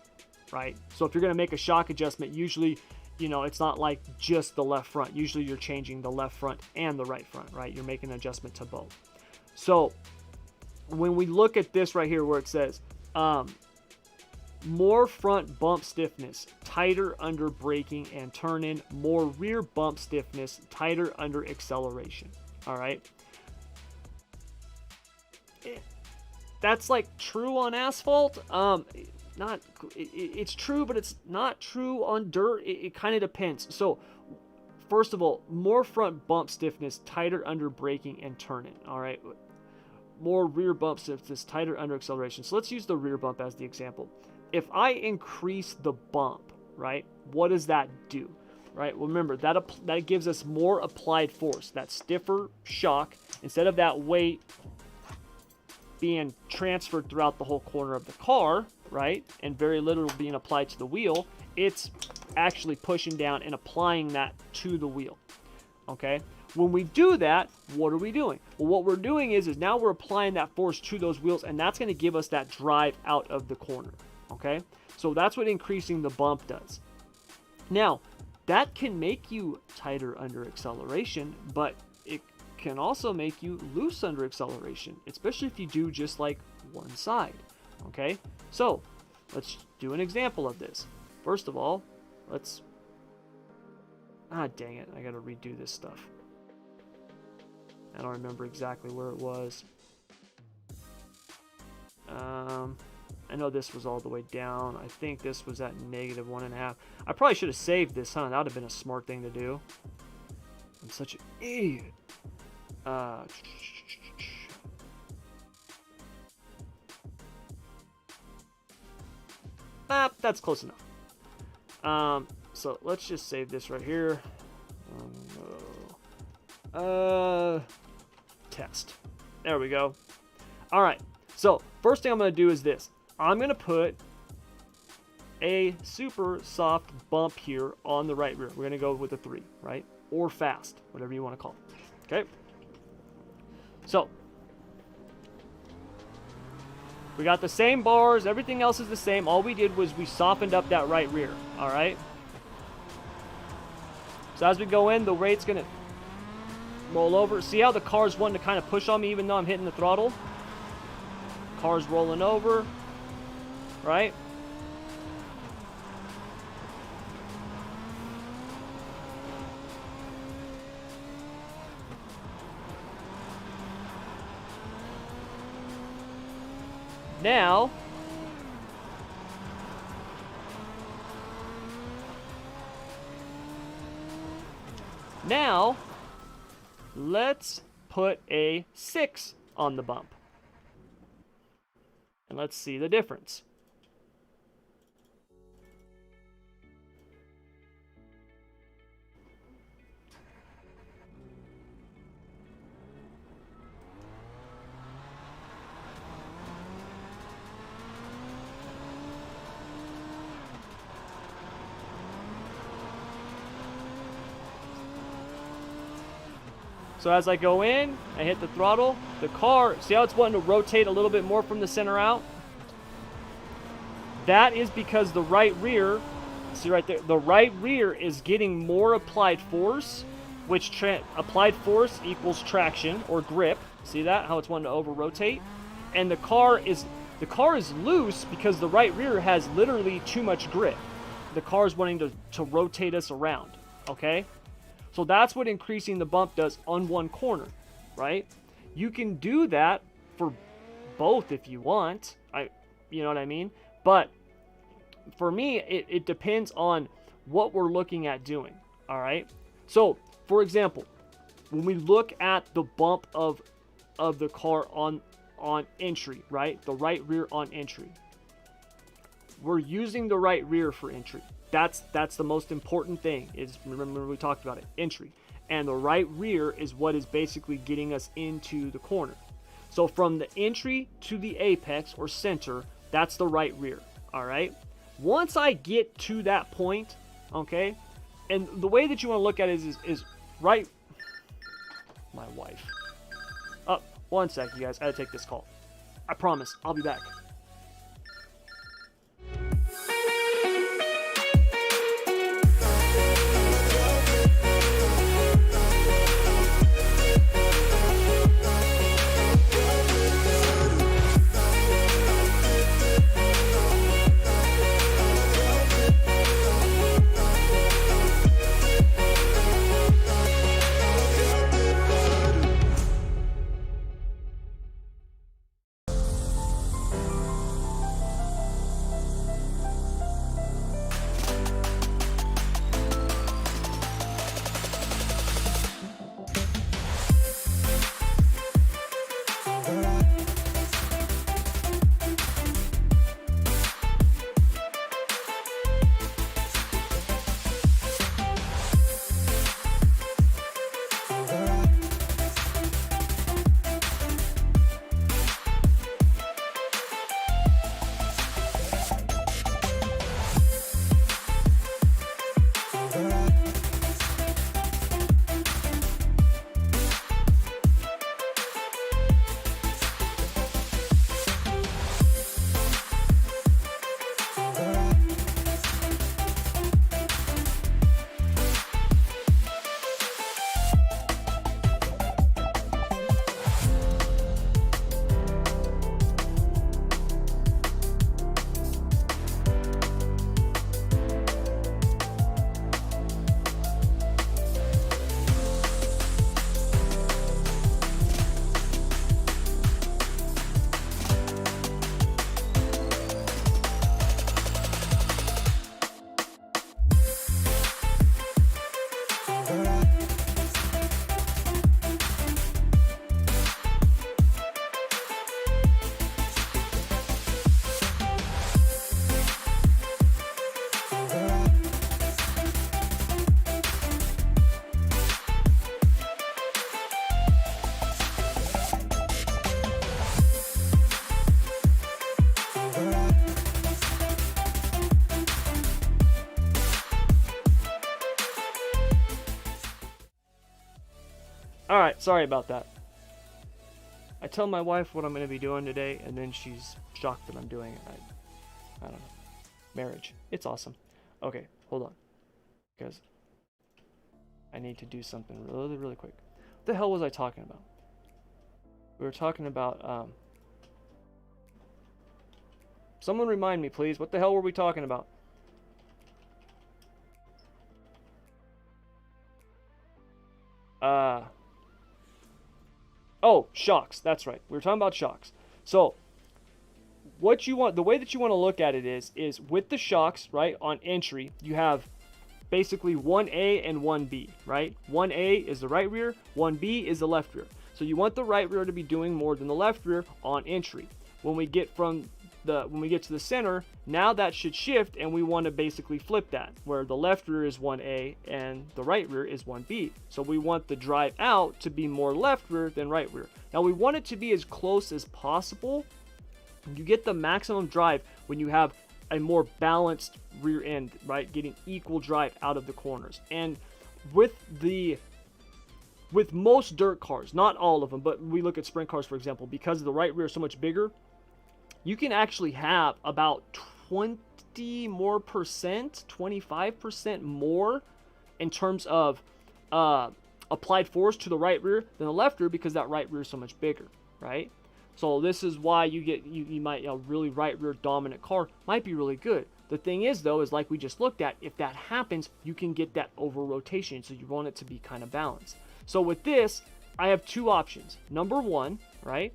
right? So if you're going to make a shock adjustment, usually, you know, it's not like just the left front. Usually you're changing the left front and the right front, right? You're making an adjustment to both. So when we look at this right here where it says more front bump stiffness, tighter under braking and turn-in, more rear bump stiffness, tighter under acceleration. All right. That's like true on asphalt. It's true, but it's not true on dirt. It kind of depends. So first of all, more front bump stiffness, tighter under braking and turn-in. All right. More rear bump stiffness, tighter under acceleration. So let's use the rear bump as the example. If I increase the bump, right, what does that do? Right, well, remember, that gives us more applied force, that stiffer shock. Instead of that weight being transferred throughout the whole corner of the car, right, and very little being applied to the wheel, it's actually pushing down and applying that to the wheel, okay? When we do that, what are we doing? Well, what we're doing is now we're applying that force to those wheels, and that's going to give us that drive out of the corner, okay? So that's what increasing the bump does. Now, that can make you tighter under acceleration, but it can also make you loose under acceleration, especially if you do just like one side, okay? So let's do an example of this. First of all, let's, dang it, I gotta redo this stuff. I don't remember exactly where it was. I know this was all the way down. I think this was at -1.5. I probably should have saved this, huh? That would have been a smart thing to do. I'm such an idiot. That's close enough. So let's just save this right here. Test. There we go. All right. So first thing I'm going to do is this. I'm going to put a super soft bump here on the right rear. We're going to go with a 3, right? Or fast, whatever you want to call it. Okay. So we got the same bars. Everything else is the same. All we did was we softened up that right rear. All right. So as we go in, the rate's going to roll over. See how the car's wanting to kind of push on me even though I'm hitting the throttle? Car's rolling over, right? Now, let's put a 6 on the bump. And let's see the difference. So as I go in, I hit the throttle, the car, see how it's wanting to rotate a little bit more from the center out? That is because the right rear, see right there, the right rear is getting more applied force, which applied force equals traction or grip. See that, how it's wanting to over-rotate? And the car is loose because the right rear has literally too much grip. The car is wanting to rotate us around, okay? So that's what increasing the bump does on one corner, right? You can do that for both if you want. You know what I mean? But for me, it depends on what we're looking at doing, all right? So, for example, when we look at the bump of the car on entry, right? The right rear on entry. We're using the right rear for entry. That's the most important thing, is remember we talked about it, entry. And the right rear is what is basically getting us into the corner. So from the entry to the apex or center, that's the right rear, all right? Once I get to that point, okay, and the way that you want to look at it is right, my wife. Oh, one sec, you guys, I gotta take this call. I promise, I'll be back. Alright, sorry about that. I tell my wife what I'm going to be doing today, and then she's shocked that I'm doing it. I don't know. Marriage. It's awesome. Okay, hold on. Because I need to do something really, really quick. What the hell was I talking about? We were talking about, someone remind me, please. What the hell were we talking about? Oh, shocks. That's right. We were talking about shocks. So, what you want, the way that you want to look at it is with the shocks, right, on entry, you have basically 1A and 1B, right? 1A is the right rear, 1B is the left rear. So you want the right rear to be doing more than the left rear on entry. When we get to the center, now that should shift, and we want to basically flip that, where the left rear is 1A and the right rear is 1B. So we want the drive out to be more left rear than right rear. Now we want it to be as close as possible. You get the maximum drive when you have a more balanced rear end, right? Getting equal drive out of the corners. And with most dirt cars, not all of them, but we look at sprint cars, for example, because the right rear is so much bigger, you can actually have about 20 more percent, 25% more in terms of applied force to the right rear than the left rear, because that right rear is so much bigger, right? So this is why you might, a really right rear dominant car might be really good. The thing is, though, is like we just looked at, if that happens, you can get that over rotation, so you want it to be kind of balanced. So with this, I have two options. Number one, right,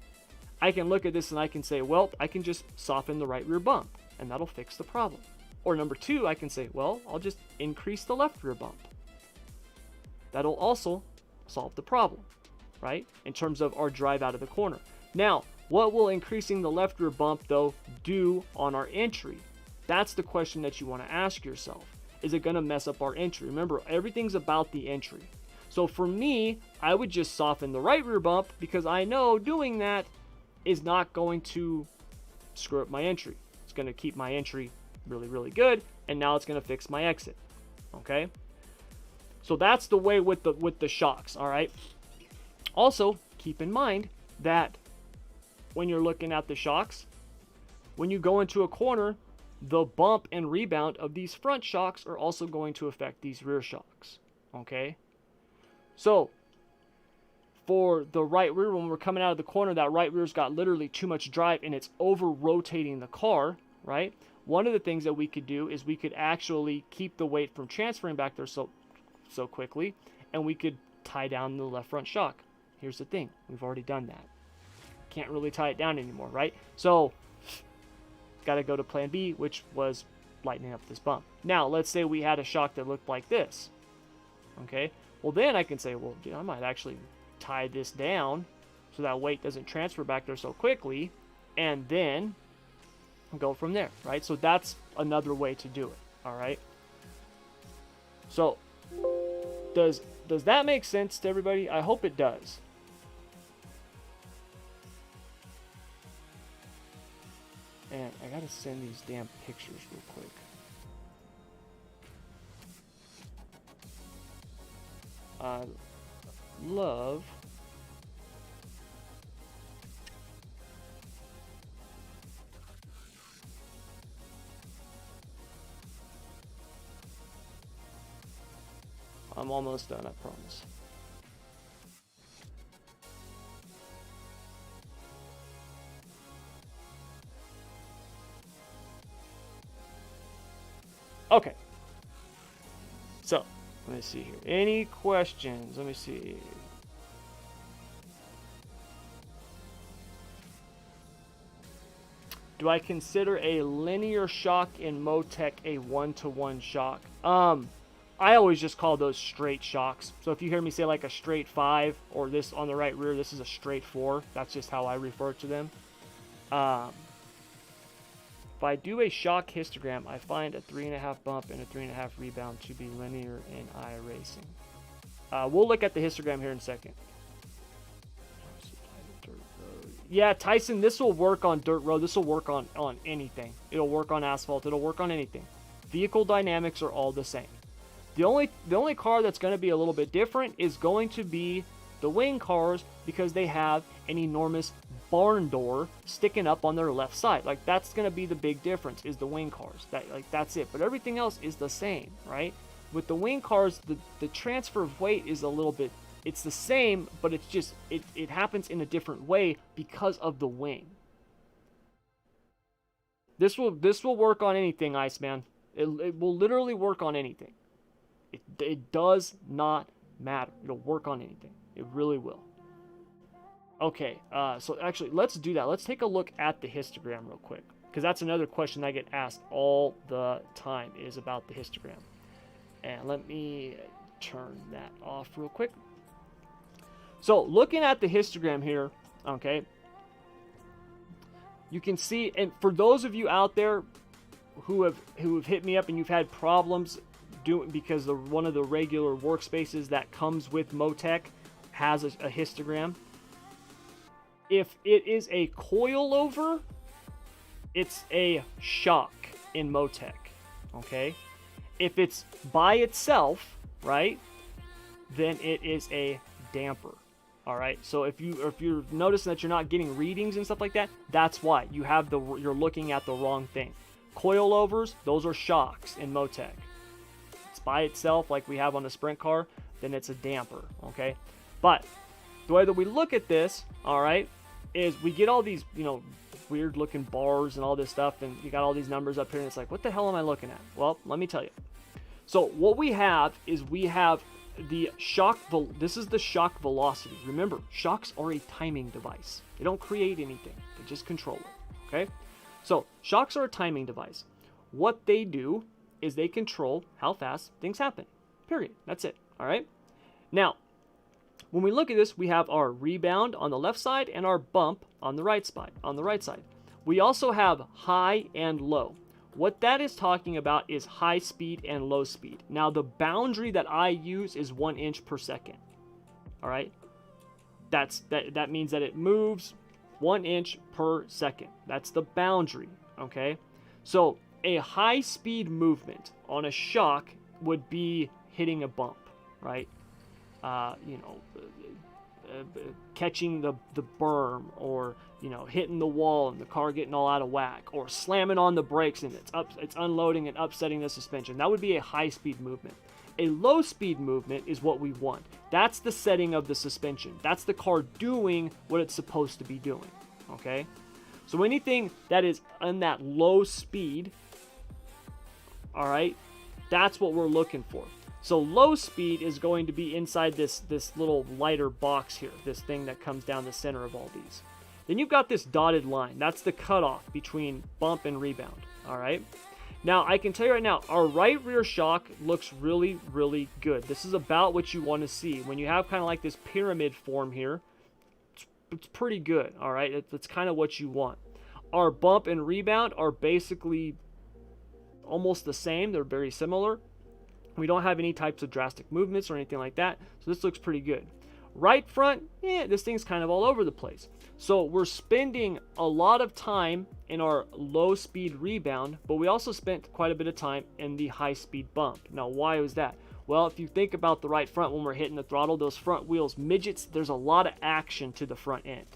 I can look at this and I can say, well, I can just soften the right rear bump, and that'll fix the problem. Or number two, I can say, well, I'll just increase the left rear bump. That'll also solve the problem, right, in terms of our drive out of the corner. Now, what will increasing the left rear bump, though, do on our entry? That's the question that you want to ask yourself. Is it going to mess up our entry? Remember, everything's about the entry. So for me, I would just soften the right rear bump, because I know doing that is not going to screw up my entry. It's going to keep my entry really, really good, and now it's going to fix my exit. Okay? So that's the way with the shocks, all right? Also, keep in mind that when you're looking at the shocks, when you go into a corner, the bump and rebound of these front shocks are also going to affect these rear shocks, okay? So, for the right rear, when we're coming out of the corner, that right rear's got literally too much drive and it's over-rotating the car, right? One of the things that we could do is we could actually keep the weight from transferring back there so quickly, and we could tie down the left front shock. Here's the thing, we've already done that. Can't really tie it down anymore, right? So, got to go to plan B, which was lightening up this bump. Now, let's say we had a shock that looked like this. Okay, well then I can say, well, I might actually tie this down so that weight doesn't transfer back there so quickly, and then go from there, right? So that's another way to do it, all right? So, does that make sense to everybody? I hope it does. And I gotta send these damn pictures real quick. I love I'm almost done, I promise. Okay. So, let me see here. Any questions? Let me see. Do I consider a linear shock in Motec a one-to-one shock? I always just call those straight shocks. So if you hear me say like a straight 5 or this on the right rear, this is a straight 4. That's just how I refer to them. If I do a shock histogram, I find a 3.5 bump and a 3.5 rebound to be linear in iracing. We'll look at the histogram here in a second. Yeah, Tyson, this will work on dirt road. This will work on anything. It'll work on asphalt. It'll work on anything. Vehicle dynamics are all the same. The only car that's going to be a little bit different is going to be The wing cars, because they have an enormous barn door sticking up on their left side. Like, that's going to be the big difference, is the wing cars. That's it. But everything else is the same, right? With the wing cars, the transfer of weight is a little bit, it's the same, but it's just, it happens in a different way because of the wing. This will work on anything, Iceman. It will literally work on anything. It does not matter. It'll work on anything. It really will. Okay, so actually, let's do that. Let's take a look at the histogram real quick, because that's another question I get asked all the time, is about the histogram. And let me turn that off real quick. So, looking at the histogram here, okay, you can see, and for those of you out there who have hit me up and you've had problems doing, because one of the regular workspaces that comes with Motec has a histogram. If it is a coilover, it's a shock in Motec, okay? If it's by itself, right, then it is a damper. All right, so if you're noticing that you're not getting readings and stuff like that, that's why you're looking at the wrong thing. Coilovers, those are shocks in Motec. It's by itself, like we have on the sprint car, then it's a damper. Okay, but the way that we look at this, all right, is we get all these, weird looking bars and all this stuff, and you got all these numbers up here, and it's like, what the hell am I looking at? Well, let me tell you. So what we have is the shock, this is the shock velocity. Remember, shocks are a timing device. They don't create anything. They just control it, okay? So, shocks are a timing device. What they do is they control how fast things happen, period. That's it, all right? Now, when we look at this, we have our rebound on the left side and our bump on the right side. We also have high and low. What that is talking about is high speed and low speed. Now, the boundary that I use is 1 inch per second. All right? That means that it moves 1 inch per second. That's the boundary, okay? So, a high speed movement on a shock would be hitting a bump, right? Catching the berm, or hitting the wall and the car getting all out of whack, or slamming on the brakes and it's unloading and upsetting the suspension. That would be a high speed movement. A low speed movement is what we want. That's the setting of the suspension. That's the car doing what it's supposed to be doing, okay? So anything that is on that low speed, all right, that's what we're looking for. So low speed is going to be inside this little lighter box here, this thing that comes down the center of all these. Then you've got this dotted line. That's the cutoff between bump and rebound, all right? Now, I can tell you right now, our right rear shock looks really, really good. This is about what you want to see. When you have kind of like this pyramid form here, it's pretty good, all right? It's kind of what you want. Our bump and rebound are basically almost the same. They're very similar. We don't have any types of drastic movements or anything like that, so this looks pretty good. Right front, this thing's kind of all over the place. So we're spending a lot of time in our low speed rebound, but we also spent quite a bit of time in the high speed bump. Now, why was that? Well, if you think about the right front when we're hitting the throttle, those front wheels, midgets, there's a lot of action to the front end,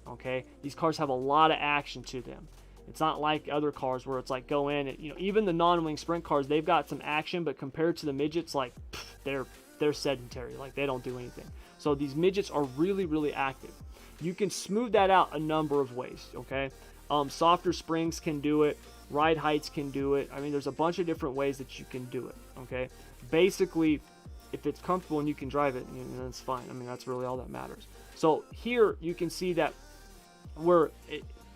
okay? These cars have a lot of action to them. It's not like other cars where it's like go in and, even the non-wing sprint cars, they've got some action, but compared to the midgets, like they're sedentary, like they don't do anything. So these midgets are really, really active. You can smooth that out a number of ways, okay? Softer springs can do it. Ride heights can do it. I mean, there's a bunch of different ways that you can do it, okay? Basically, if it's comfortable and you can drive it, that's fine. I mean, that's really all that matters. So here you can see that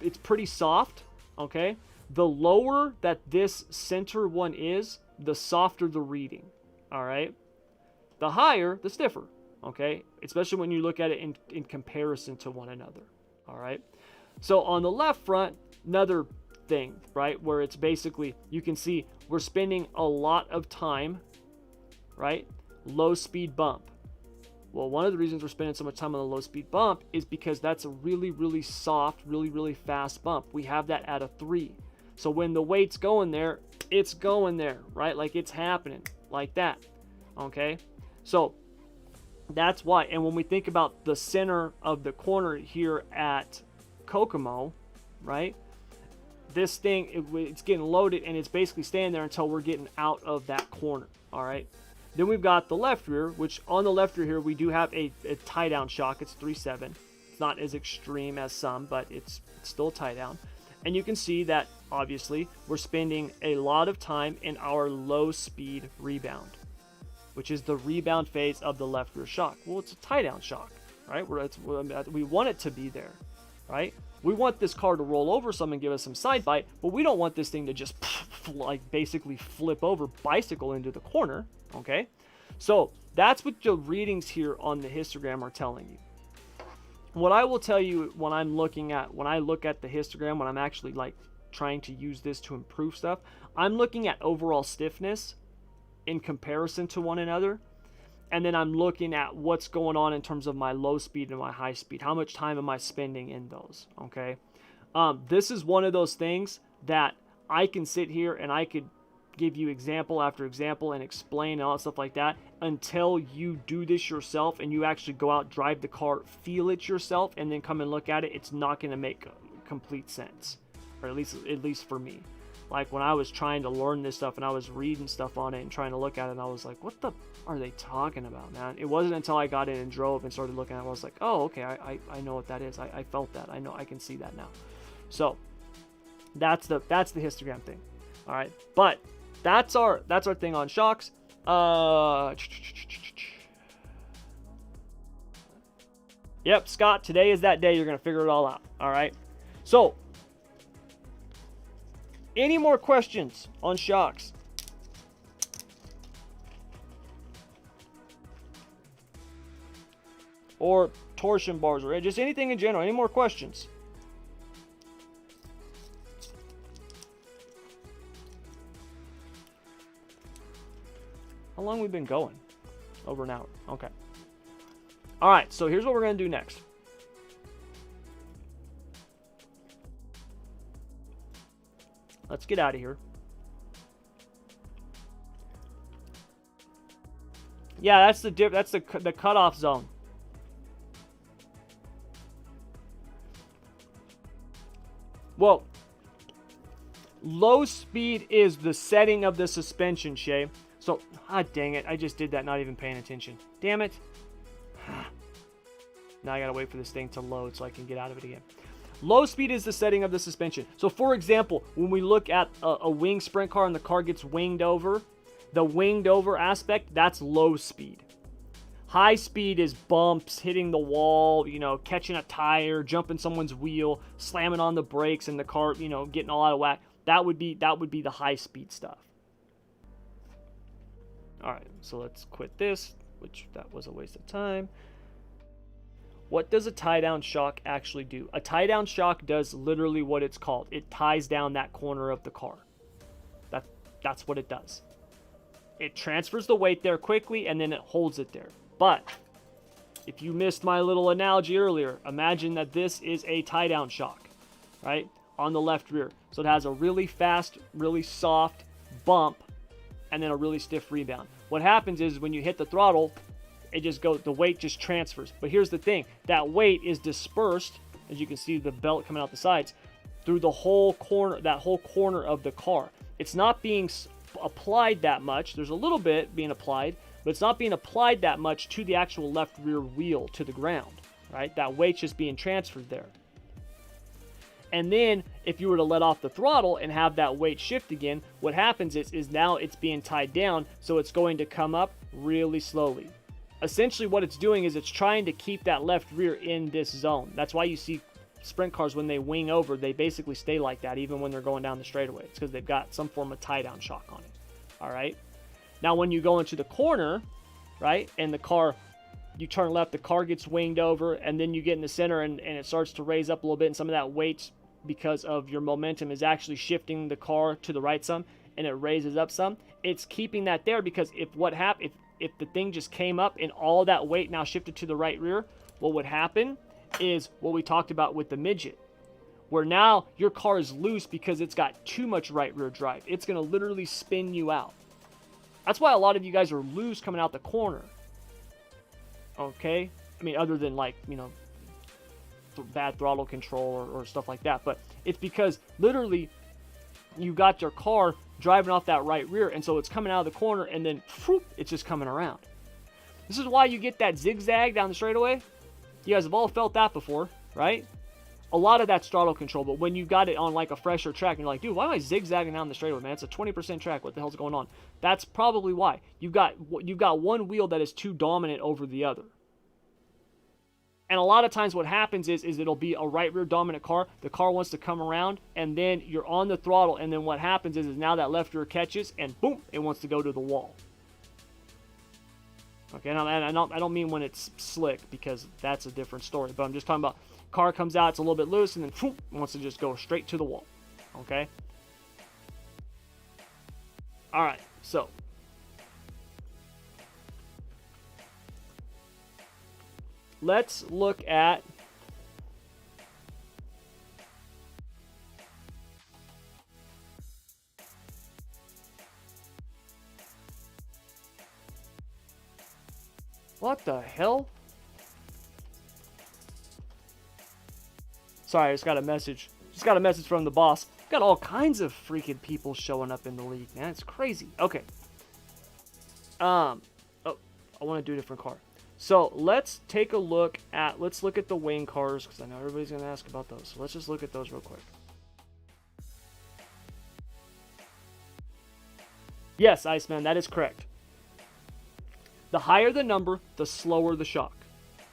it's pretty soft, okay? The lower that this center one is, the softer the reading, all right? The higher, the stiffer, okay? Especially when you look at it in comparison to one another, all right? So on the left front, another thing, right, where it's basically, you can see we're spending a lot of time, right? Low speed bump. Well, one of the reasons we're spending so much time on the low speed bump is because that's a really, really soft, really, really fast bump. We have that at a 3. So when the weight's going there, it's going there, right? Like it's happening like that, okay? So That's why. And when we think about the center of the corner here at Kokomo, right? This thing, it's getting loaded, and it's basically staying there until we're getting out of that corner, all right? Then we've got the left rear, which on the left rear here, we do have a tie-down shock. It's 3.7. It's not as extreme as some, but it's still tie-down. And you can see that, obviously, we're spending a lot of time in our low-speed rebound, which is the rebound phase of the left rear shock. Well, it's a tie-down shock, right? We want it to be there, right? We want this car to roll over some and give us some side bite, but we don't want this thing to just like basically flip over, bicycle into the corner, okay? So that's what the readings here on the histogram are telling you. What I will tell you when I look at the histogram, when I'm actually like trying to use this to improve stuff, I'm looking at overall stiffness in comparison to one another. And then I'm looking at what's going on in terms of my low speed and my high speed. How much time am I spending in those, okay? This is one of those things that I can sit here and I could give you example after example and explain and all that stuff like that until you do this yourself and you actually go out, drive the car, feel it yourself, and then come and look at it. It's not going to make complete sense, or at least for me. Like when I was trying to learn this stuff and I was reading stuff on it and trying to look at it, and I was like, what the are they talking about, man? It wasn't until I got in and drove and started looking at it, I was like, oh, okay, I know what that is. I felt that. I know, I can see that now. So that's the histogram thing. All right. But that's our thing on shocks. Yep, Scott, today is that day. You're going to figure it all out. All right. So any more questions on shocks? Or torsion bars, or just anything in general? Any more questions? How long have we been going? Over an hour. Okay. All right, so here's what we're going to do next. Let's get out of here. Yeah, that's the cutoff zone. Well, low speed is the setting of the suspension, Shay. So, dang it, I just did that not even paying attention. Damn it. Now I gotta wait for this thing to load so I can get out of it again. Low speed is the setting of the suspension. So, for example, when we look at a wing sprint car and the car gets winged over, the winged over aspect, that's low speed. High speed is bumps, hitting the wall, catching a tire, jumping someone's wheel, slamming on the brakes, and the car, getting all out of whack. That would be the high speed stuff. All right, so let's quit this, which that was a waste of time. What does a tie-down shock actually do? A tie-down shock does literally what it's called. It ties down that corner of the car. That's what it does. It transfers the weight there quickly, and then it holds it there. But if you missed my little analogy earlier, imagine that this is a tie-down shock, right, on the left rear. So it has a really fast, really soft bump, and then a really stiff rebound. What happens is when you hit the throttle, the weight just transfers. But here's the thing, that weight is dispersed, as you can see the belt coming out the sides, through the whole corner, that whole corner of the car. It's not being applied that much. There's a little bit being applied, but it's not being applied that much to the actual left rear wheel, to the ground, right? That weight's just being transferred there. And then if you were to let off the throttle and have that weight shift again, what happens is now it's being tied down, so it's going to come up really slowly. Essentially what it's doing is it's trying to keep that left rear in this zone. That's why you see sprint cars, when they wing over, they basically stay like that even when they're going down the straightaway. It's because they've got some form of tie-down shock on it. All right? Now when you go into the corner, right, and the car, you turn left, the car gets winged over, and then you get in the center and it starts to raise up a little bit, and some of that weight, because of your momentum, is actually shifting the car to the right some, and it raises up some. It's keeping that there because if the thing just came up and all that weight now shifted to the right rear, what would happen is what we talked about with the midget, where now your car is loose because it's got too much right rear drive. It's going to literally spin you out. That's why a lot of you guys are loose coming out the corner. Okay, I mean, other than like, you know, bad throttle control or stuff like that, but it's because literally you got your car driving off that right rear, and so it's coming out of the corner, and then whoop, it's just coming around. This is why you get that zigzag down the straightaway. You guys have all felt that before, right? A lot of that's throttle control, but when you got it on like a fresher track, and you're like, dude, why am I zigzagging down the straightaway, man? It's a 20% track. What the hell's going on? That's probably why. You've got one wheel that is too dominant over the other. And a lot of times what happens is it'll be a right rear dominant car. The car wants to come around, and then you're on the throttle, and then what happens is now that left rear catches, and boom, it wants to go to the wall. Okay, and I don't mean when it's slick, because that's a different story. But I'm just talking about car comes out, it's a little bit loose, and then boom, it wants to just go straight to the wall. Okay? All right, so let's look at what the hell? Sorry, I just got a message. Just got a message from the boss. Got all kinds of freaking people showing up in the league, man. It's crazy. Okay. Oh, I want to do a different car. So let's take a look at, let's look at the Wayne cars, because I know everybody's going to ask about those. So let's just look at those real quick. Yes, Iceman, that is correct. The higher the number, the slower the shock,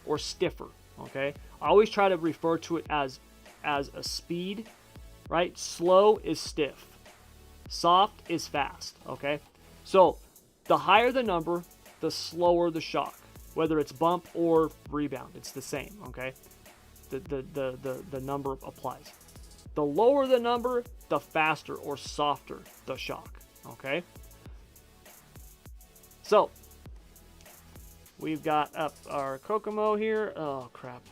or stiffer, okay? I always try to refer to it as a speed, right? Slow is stiff. Soft is fast, okay? So the higher the number, the slower the shock. Whether it's bump or rebound, it's the same, okay? The number applies. The lower the number, the faster or softer the shock, okay? So, we've got up our Kokomo here. Oh, crap.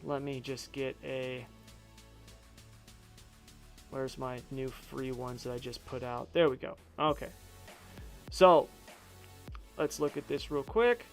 Let me just get a... Where's my new free ones that I just put out? There we go. Okay. So, let's look at this real quick.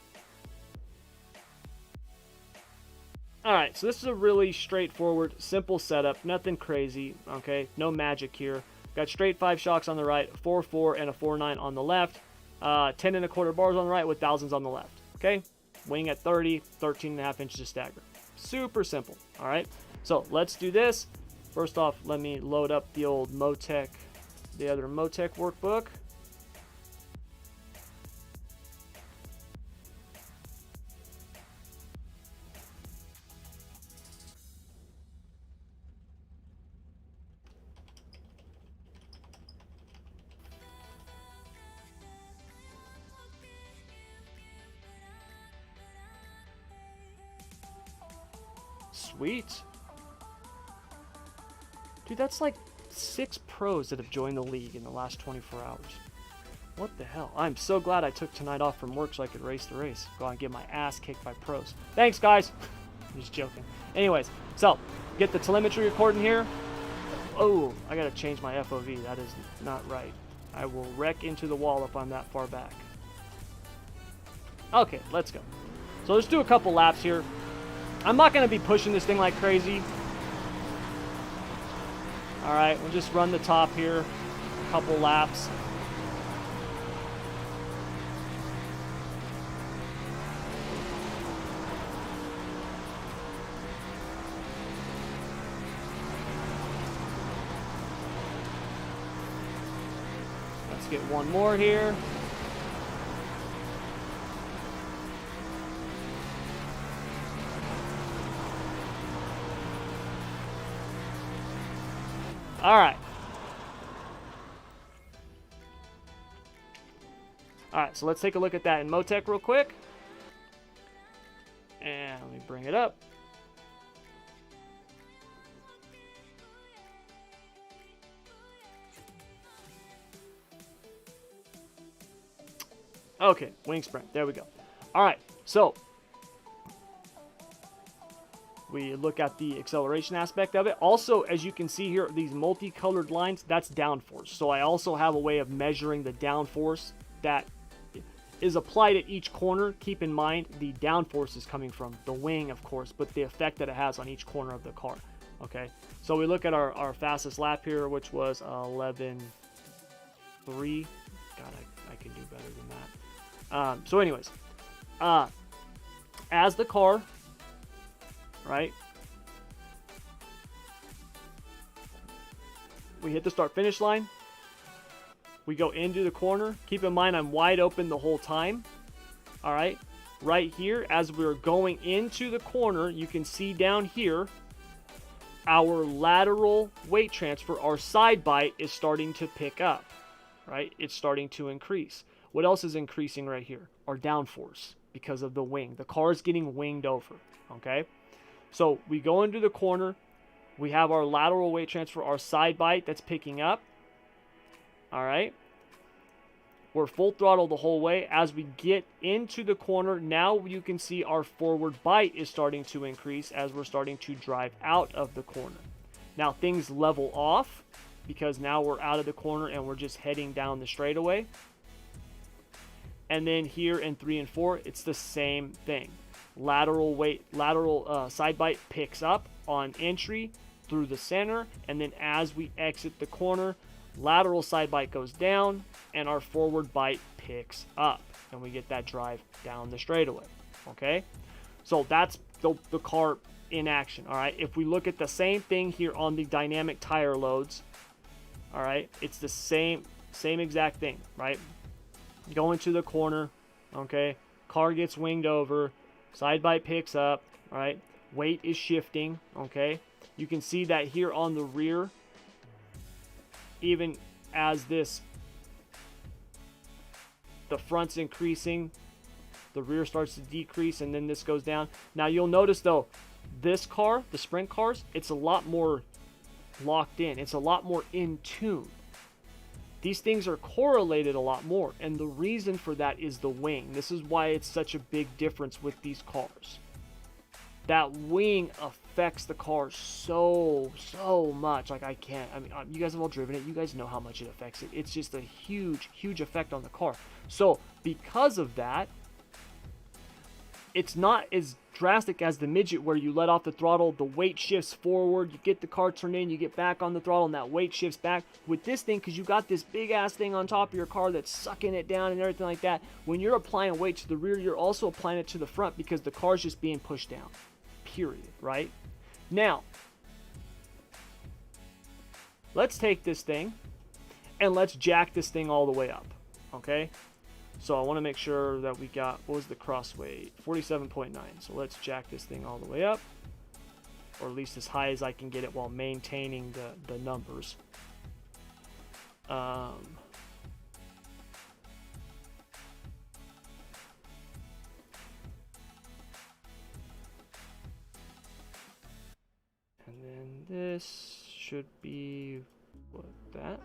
Alright, so this is a really straightforward, simple setup. Nothing crazy, okay? No magic here. Got straight 5 shocks on the right, 4.4 and a 4.9 on the left. 10 1/4 bars on the right with thousands on the left, okay? Wing at 30, 13.5 inches of stagger. Super simple, alright? So, let's do this. First off, let me load up the old Motec, the other Motec workbook. Sweet. Dude, that's like 6 pros that have joined the league in the last 24 hours. What the hell? I'm so glad I took tonight off from work so I could race the race. Go out and get my ass kicked by pros. Thanks, guys. I'm just joking. Anyways, so, get the telemetry recording here. Oh, I gotta change my FOV. That is not right. I will wreck into the wall if I'm that far back. Okay, let's go. So let's do a couple laps here. I'm not going to be pushing this thing like crazy. Alright, we'll just run the top here. A couple laps. Let's get one more here. Alright. Alright, so let's take a look at that in Motec real quick. And let me bring it up. Okay, wing sprint. There we go. Alright, so we look at the acceleration aspect of it. Also, as you can see here, these multicolored lines, that's downforce. So I also have a way of measuring the downforce that is applied at each corner. Keep in mind the downforce is coming from the wing, of course, but the effect that it has on each corner of the car. Okay, so we look at our fastest lap here, which was 11.3. God, I can do better than that. So anyways, as the car, right, we hit the start finish line, we go into the corner. Keep in mind I'm wide open the whole time. All right, right here as we're going into the corner, you can see down here our lateral weight transfer, our side bite is starting to pick up, right? It's starting to increase. What else is increasing right here? Our downforce, because of the wing. The car is getting winged over, okay? So we go into the corner. We have our lateral weight transfer, our side bite that's picking up, all right? We're full throttle the whole way. As we get into the corner, now you can see our forward bite is starting to increase as we're starting to drive out of the corner. Now things level off because now we're out of the corner and we're just heading down the straightaway. And then here in 3 and 4, it's the same thing. Lateral side bite picks up on entry through the center, and then as we exit the corner, lateral side bite goes down and our forward bite picks up and we get that drive down the straightaway. Okay, so that's the car in action. All right, if we look at the same thing here on the dynamic tire loads, all right, it's the same exact thing, right? Go into the corner, okay, car gets winged over, side bite picks up, all right, weight is shifting, okay. You can see that here on the rear, even as the front's increasing, the rear starts to decrease, and then this goes down. Now you'll notice though, this car, the sprint cars, it's a lot more locked in. It's a lot more in tune. These things are correlated a lot more, and the reason for that is the wing. This is why it's such a big difference with these cars. That wing affects the car so much. Like I mean, you guys have all driven it. You guys know how much it affects it. It's just a huge effect on the car. So because of that, it's not as drastic as the midget where you let off the throttle, the weight shifts forward, you get the car turned in, you get back on the throttle, and that weight shifts back. With this thing, because you got this big ass thing on top of your car that's sucking it down and everything like that, when you're applying weight to the rear, you're also applying it to the front because the car's just being pushed down. Period, right? Now, let's take this thing and let's jack this thing all the way up, okay? So I want to make sure that we got, what was the cross weight? 47.9. So let's jack this thing all the way up, or at least as high as I can get it while maintaining the numbers. And then this should be, what, that?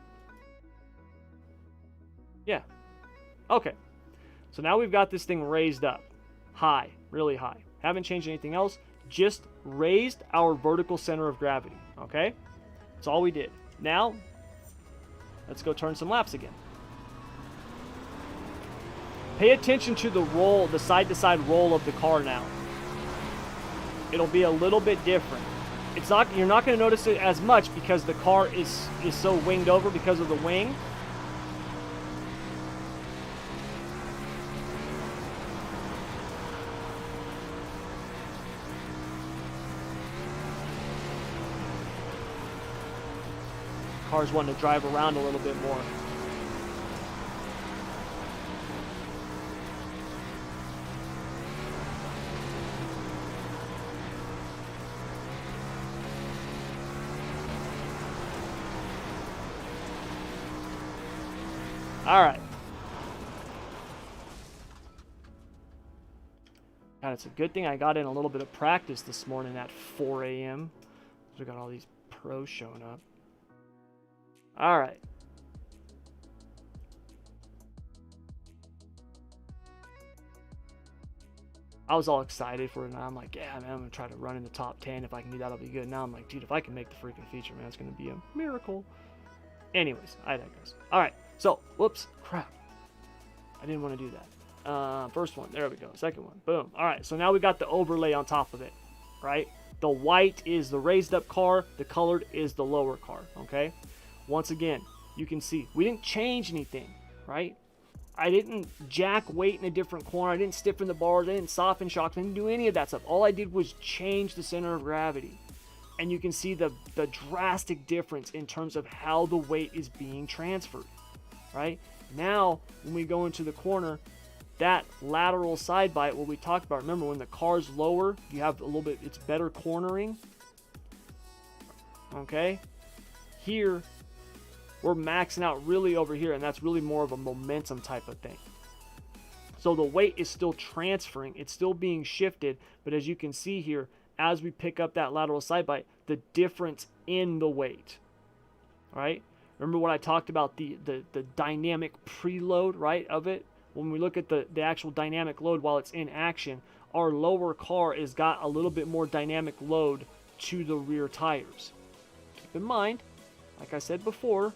Yeah. Okay. So now we've got this thing raised up. High. Really high. Haven't changed anything else. Just raised our vertical center of gravity. Okay? That's all we did. Now, let's go turn some laps again. Pay attention to the roll, the side-to-side roll of the car now. It'll be a little bit different. It's not, you're not going to notice it as much because the car is so winged over because of the wing. Car's wanting to drive around a little bit more. All right. God, it's a good thing I got in a little bit of practice this morning at 4 a.m. We got all these pros showing up. All right. I was all excited for it, and I'm like, yeah, man, I'm going to try to run in the top 10. If I can do that, I'll be good. Now I'm like, dude, if I can make the freaking feature, man, it's going to be a miracle. Anyways, I digress. All right. So, whoops, crap. I didn't want to do that. First one, there we go. Second one, boom. All right, so now we got the overlay on top of it, right? The white is the raised up car, the colored is the lower car, okay? Once again, you can see we didn't change anything, right? I didn't jack weight in a different corner. I didn't stiffen the bars. I didn't soften shocks. I didn't do any of that stuff. All I did was change the center of gravity. And you can see the drastic difference in terms of how the weight is being transferred, right? Now, when we go into the corner, that lateral side bite, what we talked about, remember when the car's lower, you have a little bit, it's better cornering, okay? Here, we're maxing out really over here, and that's really more of a momentum type of thing. So the weight is still transferring, it's still being shifted, but as you can see here, as we pick up that lateral side bite, the difference in the weight, right? Remember what I talked about, the dynamic preload, right, of it? When we look at the actual dynamic load while it's in action, our lower car has got a little bit more dynamic load to the rear tires. Keep in mind, like I said before,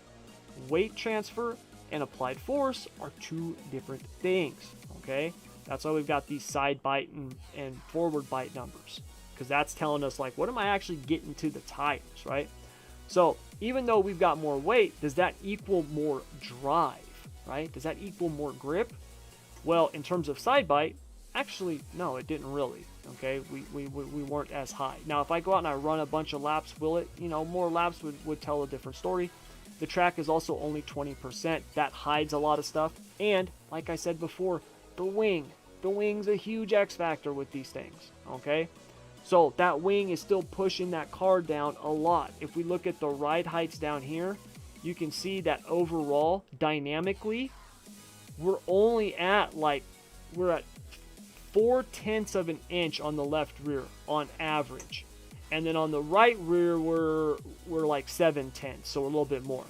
weight transfer and applied force are two different things, okay? That's why we've got these side bite and forward bite numbers, because that's telling us, like, what am I actually getting to the tires, right? So even though we've got more weight, does that equal more drive, right? Does that equal more grip? Well, in terms of side bite, actually, no, it didn't really, okay? We weren't as high. Now, if I go out and I run a bunch of laps, will it, you know, more laps would tell a different story. The track is also only 20%. That hides a lot of stuff. And, like I said before, the wing. The wing's a huge X factor with these things, okay? So that wing is still pushing that car down a lot. If we look at the ride heights down here, you can see that overall, dynamically, we're only at, like, we're at 0.4 of an inch on the left rear on average. And then on the right rear, we're like 0.7, so we're a little bit more.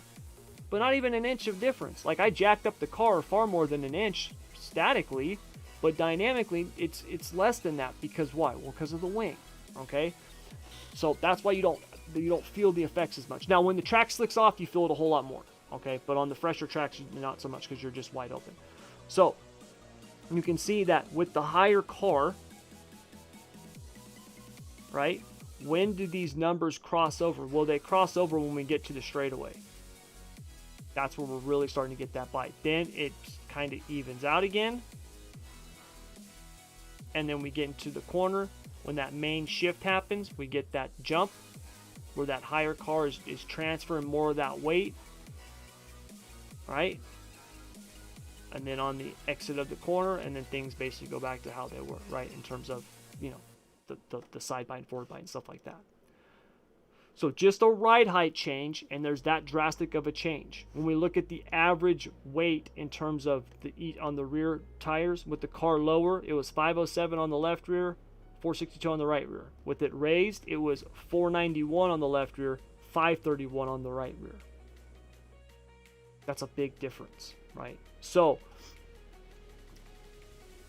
But not even an inch of difference. Like, I jacked up the car far more than an inch statically, but dynamically, it's less than that. Because why? Well, because of the wing, okay? So that's why you don't feel the effects as much. Now, when the track slicks off, you feel it a whole lot more, okay? But on the fresher tracks, not so much, because you're just wide open. So you can see that with the higher car, right? When do these numbers cross over? Well, they cross over when we get to the straightaway. That's where we're really starting to get that bite. Then it kind of evens out again. And then we get into the corner. When that main shift happens, we get that jump where that higher car is transferring more of that weight, right? And then on the exit of the corner, and then things basically go back to how they were, right? In terms of, you know, the side bite and forward bite and stuff like that. So just a ride height change, and there's that drastic of a change. When we look at the average weight in terms of on the rear tires, with the car lower, it was 507 on the left rear, 462 on the right rear. With it raised, it was 491 on the left rear, 531 on the right rear. That's a big difference, right? So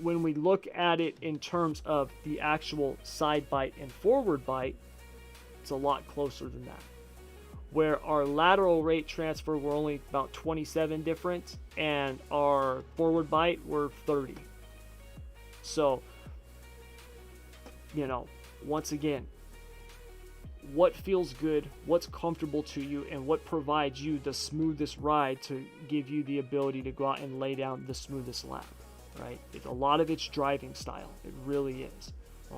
when we look at it in terms of the actual side bite and forward bite, it's a lot closer than that. Where our lateral rate transfer were only about 27 different, and our forward bite were 30. So, you know, once again, what feels good, what's comfortable to you, and what provides you the smoothest ride to give you the ability to go out and lay down the smoothest lap, right? A lot of it's driving style. It really is,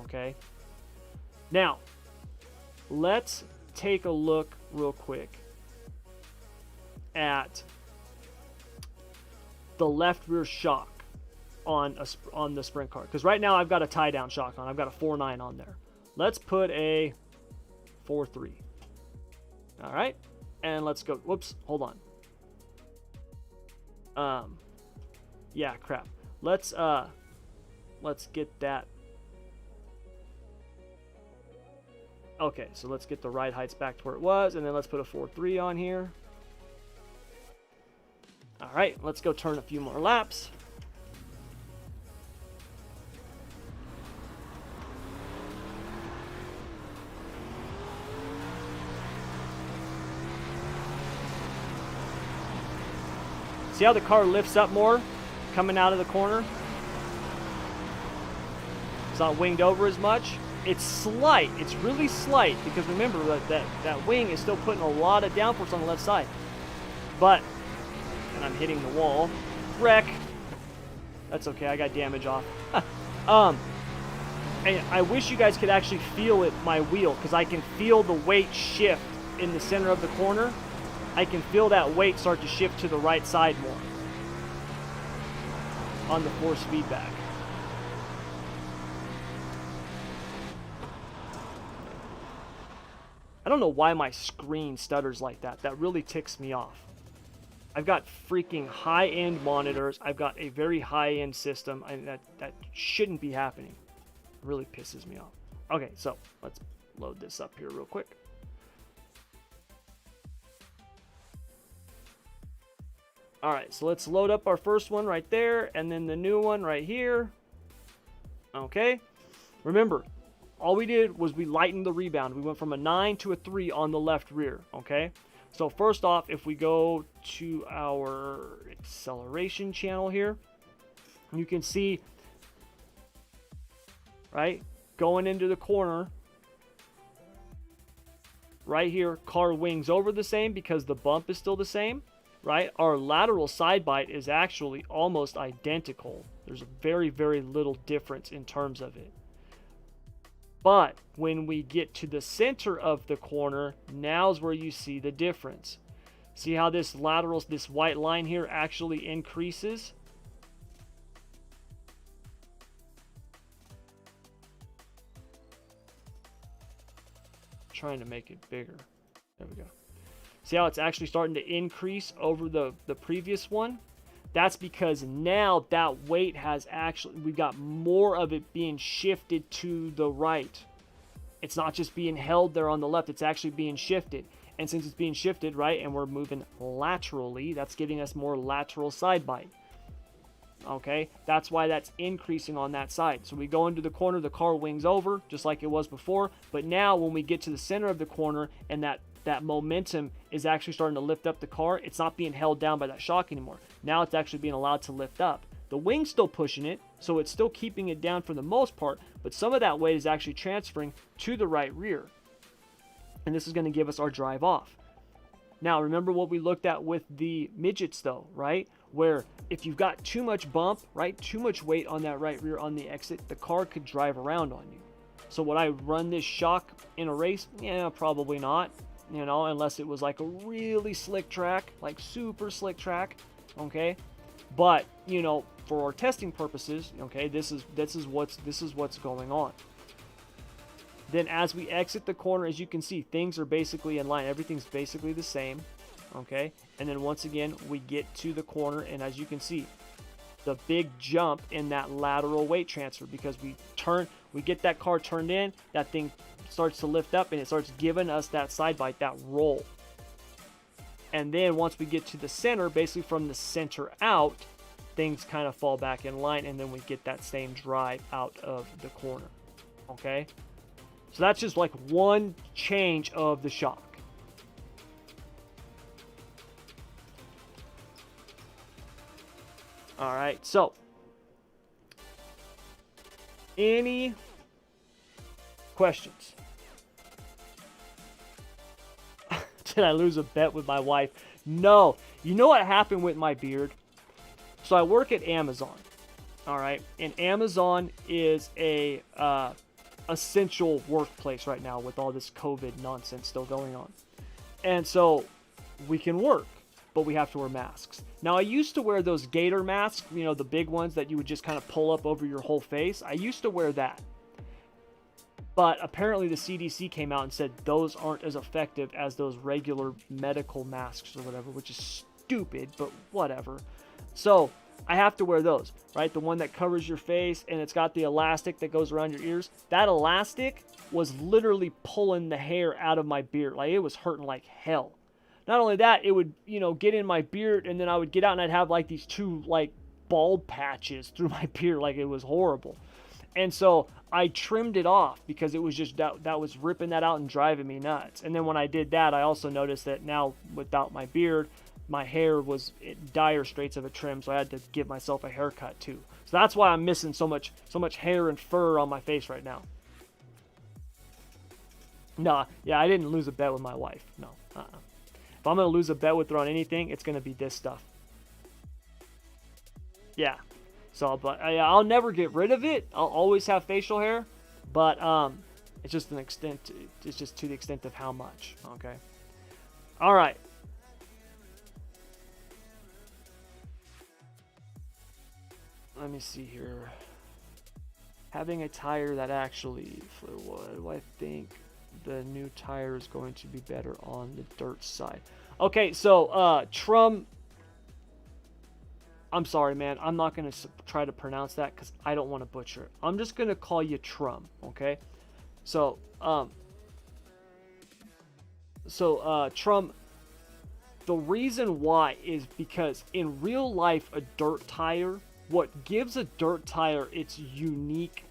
okay? Now, let's take a look real quick at the left rear shock on the sprint car, because right now I've got a tie down shock on. I've got a 4.9 on there. Let's put a 4.3. All right, and let's go. Whoops, hold on. Yeah, crap. Let's get that. Okay, so let's get the ride heights back to where it was, and then let's put a 4.3 on here. All right, let's go turn a few more laps. See how the car lifts up more coming out of the corner? It's not winged over as much. It's slight. It's really slight because remember that wing is still putting a lot of downforce on the left side. But, and I'm hitting the wall. Wreck. That's okay. I got damage off. And I wish you guys could actually feel it, my wheel, because I can feel the weight shift in the center of the corner. I can feel that weight start to shift to the right side more on the force feedback. I don't know why my screen stutters like that. That really ticks me off. I've got freaking high-end monitors. I've got a very high-end system, and that shouldn't be happening. It really pisses me off. Okay, so let's load this up here real quick. All right, so let's load up our first one right there, and then the new one right here. Okay, remember, all we did was we lightened the rebound. We went from a 9 to a 3 on the left rear, okay? So first off, if we go to our acceleration channel here, you can see, right, going into the corner, right here, car wings over the same because the bump is still the same, right? Our lateral side bite is actually almost identical. There's a very, very little difference in terms of it. But when we get to the center of the corner, now's where you see the difference. See how this lateral, this white line here actually increases? Trying to make it bigger. There we go. See how it's actually starting to increase over the previous one? That's because now that weight has actually, we've got more of it being shifted to the right. It's not just being held there on the left, it's actually being shifted. And since it's being shifted, right, and we're moving laterally, that's giving us more lateral side bite. Okay, that's why that's increasing on that side. So we go into the corner, the car wings over, just like it was before. But now when we get to the center of the corner and that momentum is actually starting to lift up the car, it's not being held down by that shock anymore. Now it's actually being allowed to lift up. The wing's still pushing it, so it's still keeping it down for the most part, but some of that weight is actually transferring to the right rear. And this is going to give us our drive off. Now, remember what we looked at with the midgets though, right? Where if you've got too much bump, right, too much weight on that right rear on the exit, the car could drive around on you. So would I run this shock in a race? Yeah, probably not. You know, unless it was like a really slick track, like super slick track, okay? But, you know, for our testing purposes, okay, this is what's going on. Then as we exit the corner, as you can see, things are basically in line. Everything's basically the same, okay? And then once again, we get to the corner, and as you can see, the big jump in that lateral weight transfer, because we get that car turned in, that thing starts to lift up, and it starts giving us that side bite, that roll. And then once we get to the center, basically from the center out, things kind of fall back in line, and then we get that same drive out of the corner, okay? So that's just like one change of the shock. All right, so any questions? Did I lose a bet with my wife? No. You know what happened with my beard? So I work at Amazon, all right? And Amazon is a essential workplace right now with all this COVID nonsense still going on. And so we can work, but we have to wear masks. Now, I used to wear those gator masks, you know, the big ones that you would just kind of pull up over your whole face. I used to wear that. But apparently the CDC came out and said those aren't as effective as those regular medical masks or whatever, which is stupid, but whatever. So I have to wear those, right? The one that covers your face and it's got the elastic that goes around your ears. That elastic was literally pulling the hair out of my beard. Like, it was hurting like hell. Not only that, it would, you know, get in my beard, and then I would get out and I'd have like these two like bald patches through my beard. Like, it was horrible. And so I trimmed it off because it was just that was ripping that out and driving me nuts. And then when I did that, I also noticed that now without my beard, my hair was dire straits of a trim, so I had to give myself a haircut too. So So that's why I'm missing so much hair and fur on my face right now. Nah, yeah, I didn't lose a bet with my wife. No. If I'm going to lose a bet with her on anything, it's going to be this stuff. Yeah. So, but I'll never get rid of it. I'll always have facial hair. But it's just an extent. It's just to the extent of how much. Okay. All right. Let me see here. Having a tire that actually, for what do I think? The new tire is going to be better on the dirt side. Okay, so I'm sorry, man. I'm not going to try to pronounce that because I don't want to butcher it. I'm just going to call you Trum, okay? So, Trum, the reason why is because in real life, a dirt tire, what gives a dirt tire its unique,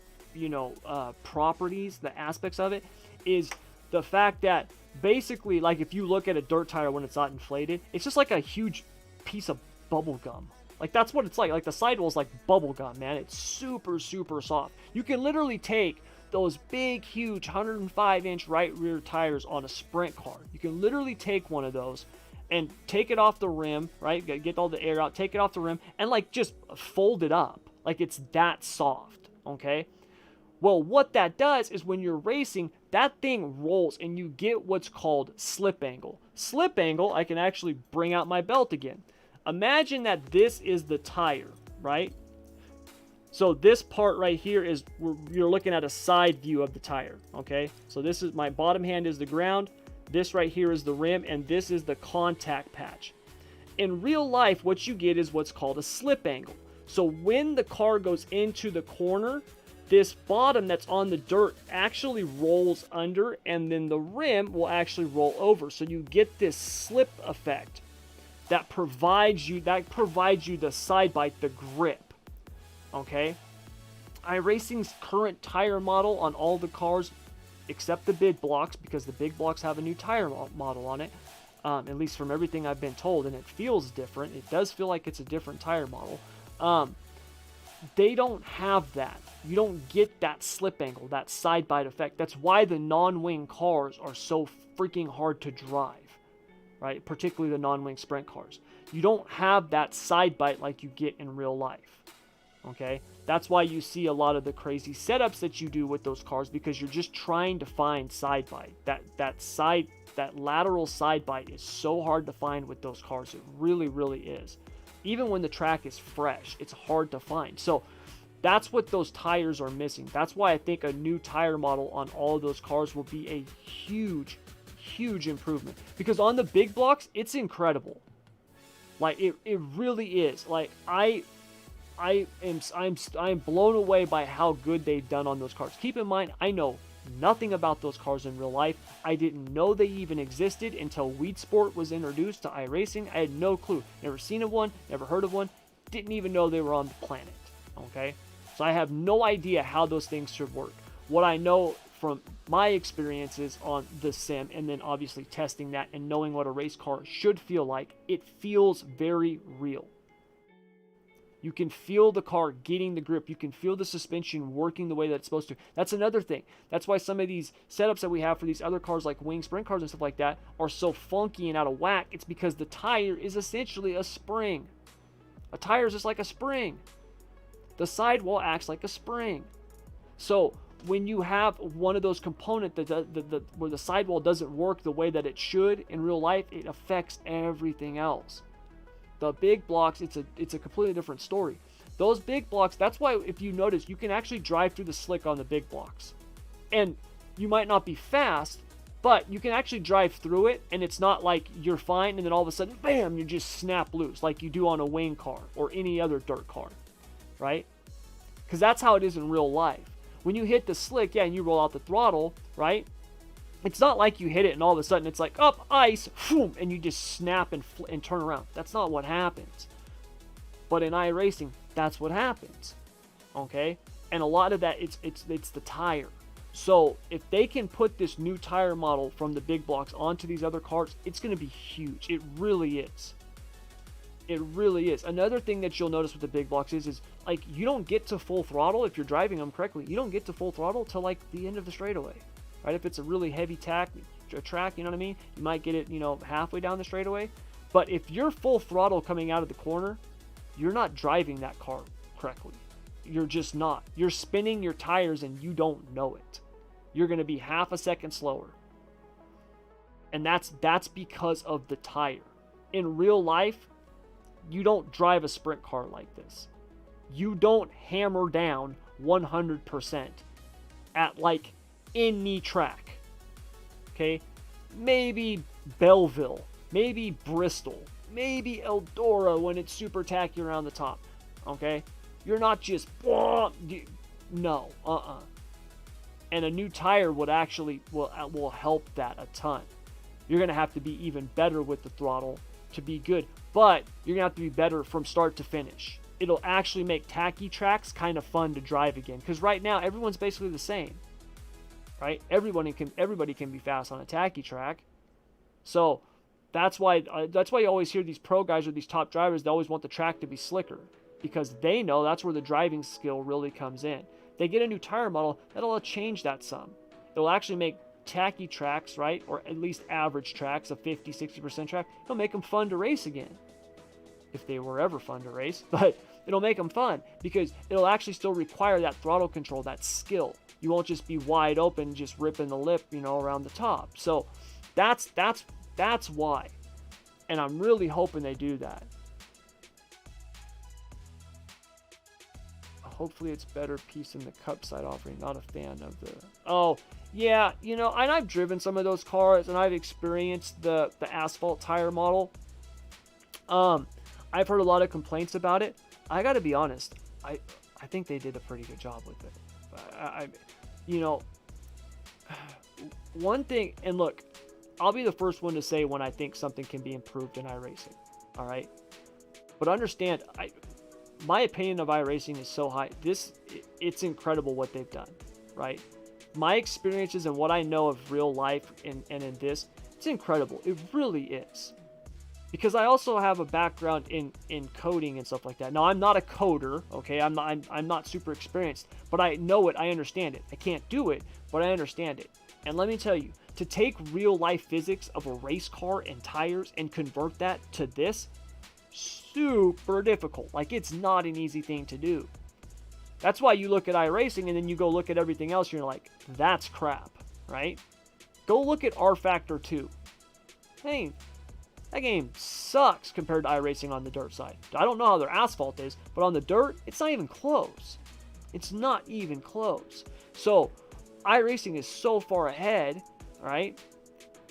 properties, the aspects of it, is the fact that basically, like if you look at a dirt tire when it's not inflated, it's just like a huge piece of bubble gum. Like that's what it's like. Like the sidewall is like bubble gum, man. It's super, super soft. You can literally take those big, huge 105-inch right rear tires on a sprint car. You can literally take one of those and take it off the rim, right? Get all the air out, take it off the rim, and like just fold it up. Like it's that soft, okay? Well, what that does is when you're racing, that thing rolls and you get what's called slip angle. Slip angle, I can actually bring out my belt again. Imagine that this is the tire, right? So this part right here is, you're looking at a side view of the tire, okay? So this is, my bottom hand is the ground, this right here is the rim, and this is the contact patch. In real life, what you get is what's called a slip angle. So when the car goes into the corner, this bottom that's on the dirt actually rolls under, and then the rim will actually roll over. So you get this slip effect that provides you the side bite, the grip. Okay? iRacing's current tire model on all the cars, except the big blocks, because the big blocks have a new tire model on it, at least from everything I've been told, and it feels different. It does feel like it's a different tire model. They don't have that. You don't get that slip angle, that side bite effect. That's why the non-wing cars are so freaking hard to drive, right? Particularly the non-wing sprint cars. You don't have that side bite like you get in real life, okay? That's why you see a lot of the crazy setups that you do with those cars, because you're just trying to find side bite. That lateral side bite is so hard to find with those cars. It really, really is. Even when the track is fresh, it's hard to find. So that's what those tires are missing. That's why I think a new tire model on all of those cars will be a huge, huge improvement. Because on the big blocks, it's incredible. Like it really is. Like I'm blown away by how good they've done on those cars. Keep in mind, I know nothing about those cars in real life. I didn't know they even existed until Weed Sport was introduced to iRacing. I had no clue. Never seen of one, never heard of one, didn't even know they were on the planet. Okay? So I have no idea how those things should work. What I know from my experiences on the sim, and then obviously testing that and knowing what a race car should feel like, it feels very real. You can feel the car getting the grip. You can feel the suspension working the way that it's supposed to. That's another thing. That's why some of these setups that we have for these other cars like wing sprint cars and stuff like that are so funky and out of whack. It's because the tire is essentially a spring. A tire is just like a spring. The sidewall acts like a spring. So when you have one of those components where the sidewall doesn't work the way that it should in real life, it affects everything else. The big blocks, it's a completely different story. Those big blocks, that's why if you notice, you can actually drive through the slick on the big blocks. And you might not be fast, but you can actually drive through it, and it's not like you're fine, and then all of a sudden, bam, you just snap loose like you do on a wing car or any other dirt car, right? Because that's how it is in real life. When you hit the slick, yeah, and you roll out the throttle, right? It's not like you hit it and all of a sudden it's like, up, ice, boom, and you just snap and turn around. That's not what happens. But in iRacing, that's what happens, okay? And a lot of that, it's the tire. So if they can put this new tire model from the big blocks onto these other cars, it's going to be huge. It really is. It really is. Another thing that you'll notice with the big blocks is like you don't get to full throttle if you're driving them correctly. You don't get to full throttle till like the end of the straightaway, right? If it's a really heavy track, you know what I mean? You might get it, you know, halfway down the straightaway. But if you're full throttle coming out of the corner, you're not driving that car correctly. You're just not. You're spinning your tires and you don't know it. You're going to be half a second slower. And that's because of the tire. In real life, you don't drive a sprint car like this. You don't hammer down 100% at like any track. Okay? Maybe Belleville, maybe Bristol, maybe Eldora when it's super tacky around the top. Okay? You're not just no, And a new tire would actually will help that a ton. You're going to have to be even better with the throttle to be good, but you're going to have to be better from start to finish. It'll actually make tacky tracks kind of fun to drive again, because right now everyone's basically the same, right? Everybody can be fast on a tacky track. So that's why you always hear these pro guys or these top drivers, they always want the track to be slicker, because they know that's where the driving skill really comes in. They get a new tire model, that'll change that some. It'll actually make tacky tracks, right, or at least average tracks, a 50-60% track, it'll make them fun to race again, if they were ever fun to race. But it'll make them fun because it'll actually still require that throttle control, that skill. You won't just be wide open just ripping the lip, you know, around the top. So that's why, and I'm really hoping they do that. Hopefully it's better piece in the cup side offering. Not a fan of the... Oh, yeah, you know, and I've driven some of those cars, and I've experienced the asphalt tire model. I've heard a lot of complaints about it. I got to be honest, I think they did a pretty good job with it. You know, one thing, and look, I'll be the first one to say when I think something can be improved in iRacing, all right? But understand, my opinion of iRacing is so high. It's incredible what they've done, right? My experiences and what I know of real life and in this, it's incredible. It really is. Because I also have a background in coding and stuff like that. Now, I'm not a coder, okay? I'm not super experienced, but I know it. I understand it. I can't do it, but I understand it. And let me tell you, to take real life physics of a race car and tires and convert that to this, super difficult. Like, it's not an easy thing to do. That's why you look at iRacing and then you go look at everything else and you're like, that's crap, right? Go look at R Factor 2. Hey, that game sucks compared to iRacing on the dirt side. I don't know how their asphalt is, but on the dirt, it's not even close. It's not even close. So iRacing is so far ahead, right?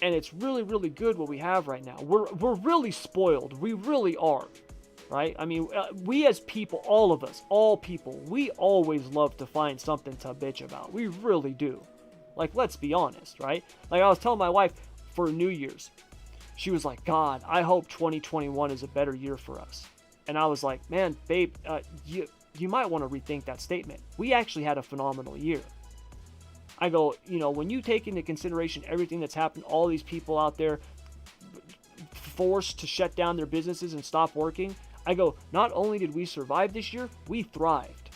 And it's really, really good what we have right now. We're really spoiled. We really are, right? I mean, we as people, all of us, all people, we always love to find something to bitch about. We really do. Like, let's be honest, right? Like, I was telling my wife for New Year's, she was like, God, I hope 2021 is a better year for us. And I was like, man, babe, you might want to rethink that statement. We actually had a phenomenal year. I go, you know, when you take into consideration everything that's happened, all these people out there forced to shut down their businesses and stop working, I go, not only did we survive this year, we thrived,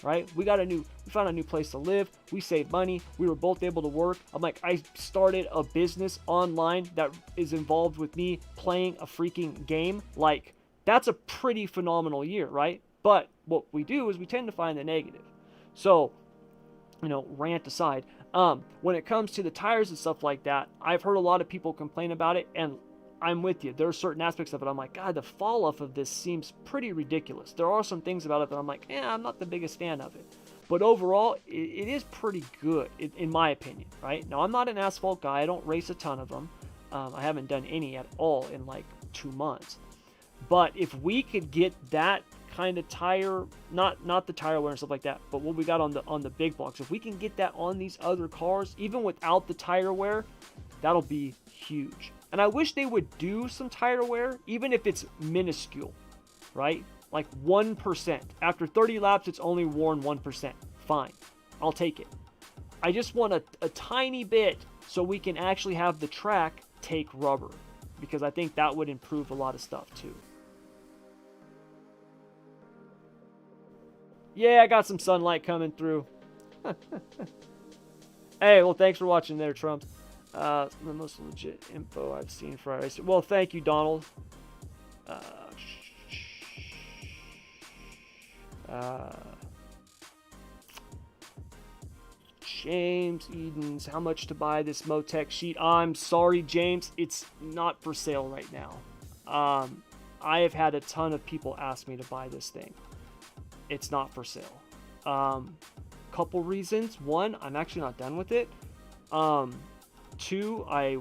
right? We found a new place to live. We saved money. We were both able to work. I'm like, I started a business online that is involved with me playing a freaking game. Like, that's a pretty phenomenal year, right? But what we do is we tend to find the negative. So, you know, rant aside, when it comes to the tires and stuff like that, I've heard a lot of people complain about it, and I'm with you. There are certain aspects of it I'm like, God, the fall off of this seems pretty ridiculous. There are some things about it that I'm like, I'm not the biggest fan of it. But overall, it is pretty good, in my opinion, right? Now, I'm not an asphalt guy. I don't race a ton of them. I haven't done any at all in like 2 months. But if we could get that kind of tire, not the tire wear and stuff like that, but what we got on the big blocks, if we can get that on these other cars, even without the tire wear, that'll be huge. And I wish they would do some tire wear, even if it's minuscule, right? Like 1%. After 30 laps, it's only worn 1%. Fine. I'll take it. I just want a tiny bit so we can actually have the track take rubber, because I think that would improve a lot of stuff too. Yeah, I got some sunlight coming through. Hey, well, thanks for watching there, Trump. The most legit info I've seen for iracing. Well, thank you, Donald. James Edens, how much to buy this Motec sheet? I'm sorry, James, it's not for sale right now. I have had a ton of people ask me to buy this thing. It's not for sale. Couple reasons. One, I'm actually not done with it. Two, I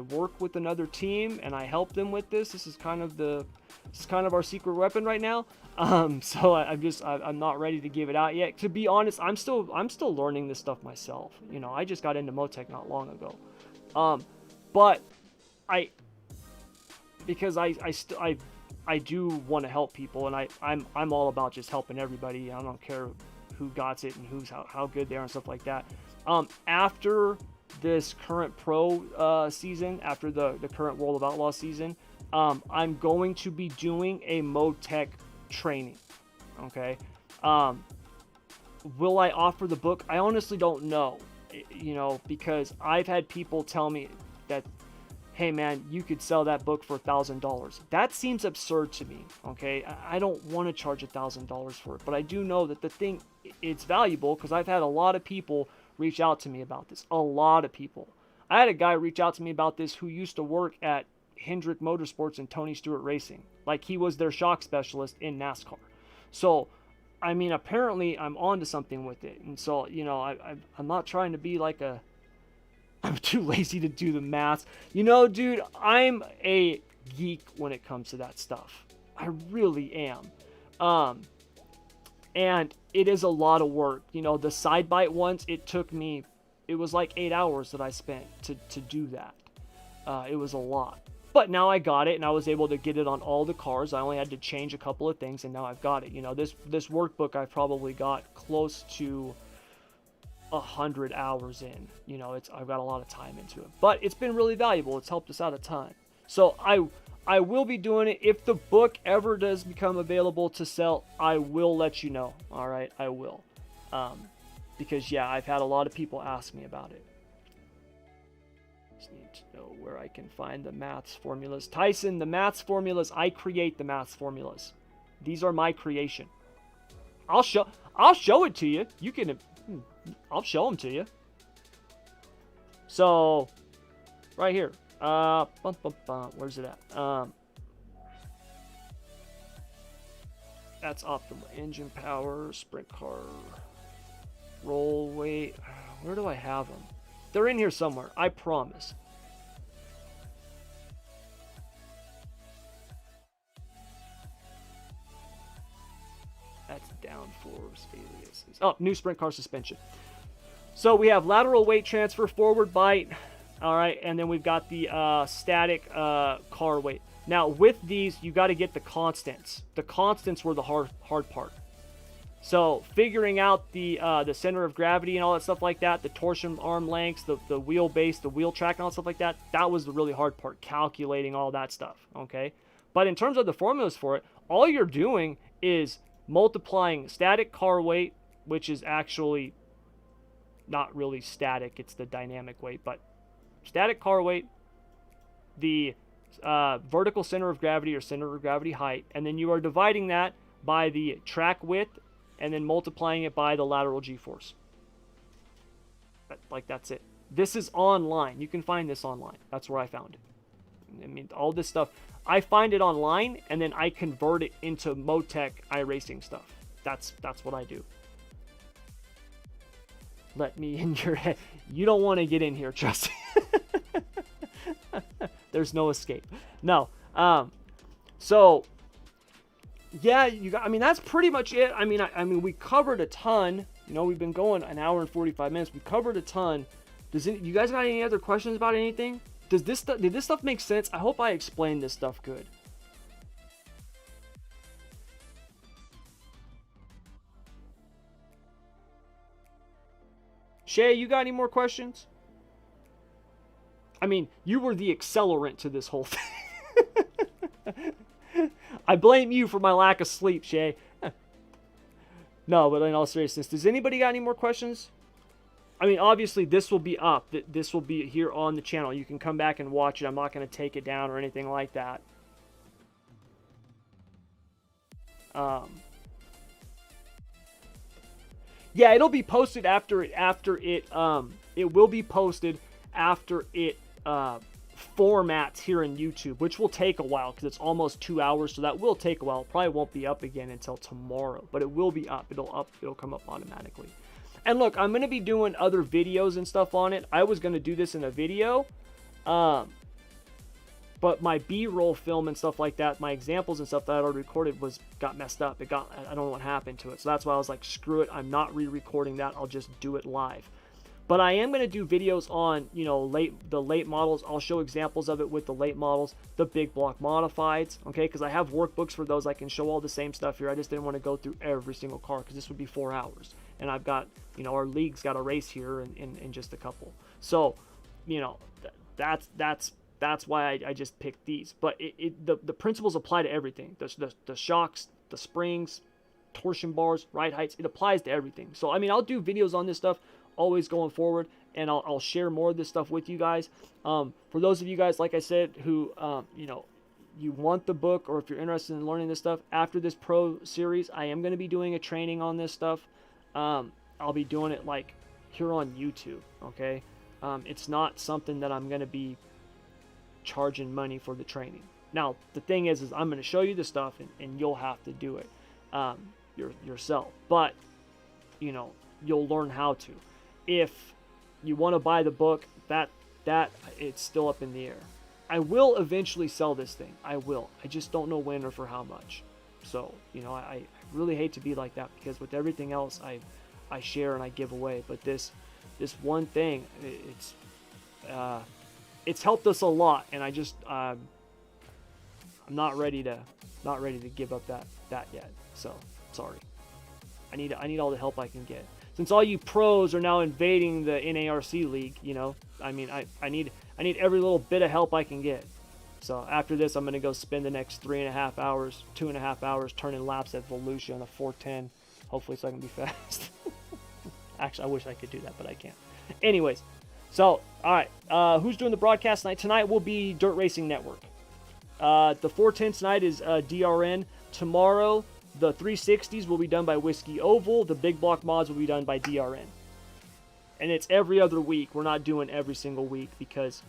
work with another team and I help them with this. This is kind of our secret weapon right now. So I'm not ready to give it out yet. To be honest, I'm still learning this stuff myself. You know, I just got into Motec not long ago. But because I do want to help people, and I'm all about just helping everybody. I don't care who got it and how good they are and stuff like that. After this current pro season, after the current World of Outlaws season, I'm going to be doing a Motec training. Okay. Will I offer the book? I honestly don't know, you know, because I've had people tell me that, hey man, you could sell that book for $1,000. That seems absurd to me. Okay. I don't want to charge $1,000 for it, but I do know that the thing, it's valuable because I've had a lot of people reach out to me about this. A lot of people. I had a guy reach out to me about this who used to work at Hendrick Motorsports and Tony Stewart Racing. Like, he was their shock specialist in NASCAR. So, I mean, apparently I'm onto something with it. And so, you know, I'm not trying to be like I'm too lazy to do the math. You know, dude, I'm a geek when it comes to that stuff. I really am. And it is a lot of work. You know, the side bite ones, it was like 8 hours that I spent to do that. It was a lot. But now I got it, and I was able to get it on all the cars. I only had to change a couple of things, and now I've got it. You know, this workbook I've probably got close to 100 hours in. You know, I've got a lot of time into it. But it's been really valuable. It's helped us out a ton. So I will be doing it. If the book ever does become available to sell, I will let you know. All right, I will. Because, yeah, I've had a lot of people ask me about it. Just need to know where I can find the maths formulas. Tyson, the maths formulas, I create the maths formulas. These are my creation. I'll show it to you. You can, I'll show them to you. So, right here. Where's it at? That's optimal engine power, sprint car, roll weight. Where do I have them? They're in here somewhere, I promise. That's downforce aliases. Oh, new sprint car suspension. So we have lateral weight transfer, forward bite. All right, and then we've got the static car weight. Now, with these, you got to get the constants. The constants were the hard part. So, figuring out the center of gravity and all that stuff like that, the torsion arm lengths, the wheelbase, the wheel track, and all that stuff like that, that was the really hard part, calculating all that stuff, okay? But in terms of the formulas for it, all you're doing is multiplying static car weight, which is actually not really static, it's the dynamic weight, but static car weight, the vertical center of gravity or center of gravity height, and then you are dividing that by the track width and then multiplying it by the lateral g-force. Like, that's it. This is online. You can find this online. That's where I found it. I mean, all this stuff, I find it online and then I convert it into Motec iRacing stuff. That's what I do. Let me in your head. You don't want to get in here, trust me. There's no escape. No. So yeah, I mean, that's pretty much it. I mean, we covered a ton. You know, we've been going an hour and 45 minutes. We covered a ton. You guys got any other questions about anything? Did this stuff make sense? I hope I explained this stuff good. Shay, you got any more questions? I mean, you were the accelerant to this whole thing. I blame you for my lack of sleep, Shay. No, but in all seriousness, does anybody got any more questions? I mean, obviously, this will be up. This will be here on the channel. You can come back and watch it. I'm not going to take it down or anything like that. Yeah, it'll be posted after it will be posted after it formats here in YouTube, which will take a while because it's almost 2 hours, so that will take a while. It probably won't be up again until tomorrow, but it will be up. It'll come up automatically. And look, I'm going to be doing other videos and stuff on it. I was going to do this in a video, but my B-roll film and stuff like that, my examples and stuff that I already recorded got messed up. I don't know what happened to it. So that's why I was like, screw it. I'm not re-recording that. I'll just do it live. But I am going to do videos on, you know, the late models. I'll show examples of it with the late models, the big block modifieds, okay? Because I have workbooks for those. I can show all the same stuff here. I just didn't want to go through every single car because this would be 4 hours. And I've got, you know, our league's got a race here in just a couple. So, you know, that's why I just picked these. But the principles apply to everything. The shocks, the springs, torsion bars, ride heights. It applies to everything. So, I mean, I'll do videos on this stuff always going forward, and I'll share more of this stuff with you guys. For those of you guys, like I said, who you know, you want the book, or if you're interested in learning this stuff after this pro series, I am going to be doing a training on this stuff. I'll be doing it like here on YouTube, okay? It's not something that I'm going to be charging money for the training. Now the thing is I'm going to show you the stuff, and you'll have to do it yourself, but you know, you'll learn how to. If you want to buy the book, that it's still up in the air. I will eventually sell this thing. I will. I just don't know when or for how much. So, you know, I really hate to be like that, because with everything else I share and I give away, but this one thing, it's helped us a lot, and I just I'm not ready to give up that yet. So sorry. I need all the help I can get. Since all you pros are now invading the NARC league, you know, I mean, I need every little bit of help I can get. So after this, I'm going to go spend the next 2.5 hours turning laps at Volusia on the 410. Hopefully so I can be fast. Actually, I wish I could do that, but I can't. Anyways, so, all right. Who's doing the broadcast tonight? Tonight will be Dirt Racing Network. The 410 tonight is DRN. Tomorrow, the 360s will be done by Whiskey Oval. The big block mods will be done by DRN. And it's every other week. We're not doing every single week, because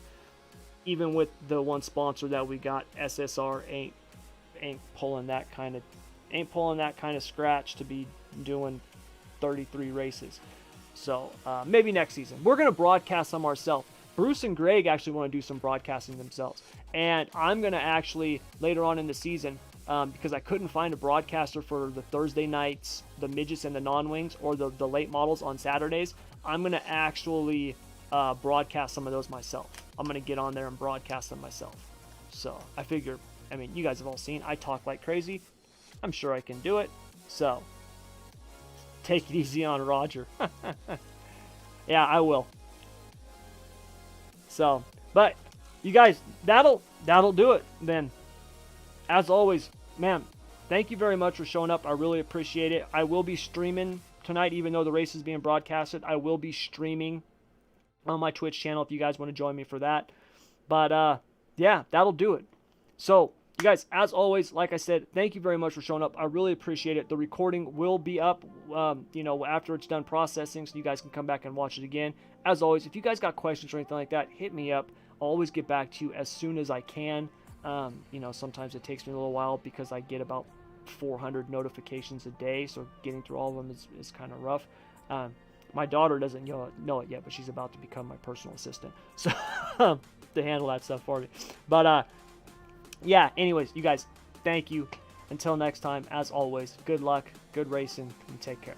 even with the one sponsor that we got, SSR ain't pulling that kind of scratch to be doing 33 races. So maybe next season. We're going to broadcast some ourselves. Bruce and Greg actually want to do some broadcasting themselves. And I'm going to actually, later on in the season, because I couldn't find a broadcaster for the Thursday nights, the midgets and the non-wings, or the late models on Saturdays, I'm going to actually broadcast some of those myself. I'm going to get on there and broadcast them myself. So I figure, I mean, you guys have all seen, I talk like crazy. I'm sure I can do it. So take it easy on Roger. Yeah, I will. So, but you guys, that'll do it then. As always, man, thank you very much for showing up. I really appreciate it. I will be streaming tonight, even though the race is being broadcasted. I will be streaming on my Twitch channel if you guys want to join me for that. But yeah, that'll do it. So, you guys, as always, like I said, thank you very much for showing up. I really appreciate it. The recording will be up, you know, after it's done processing, so you guys can come back and watch it again. As always, if you guys got questions or anything like that, hit me up. I'll always get back to you as soon as I can. You know, sometimes it takes me a little while because I get about 400 notifications a day, so getting through all of them is kind of rough. My daughter doesn't know it yet, but she's about to become my personal assistant, so to handle that stuff for me. But yeah, anyways, you guys, thank you. Until next time, as always, good luck, good racing, and take care.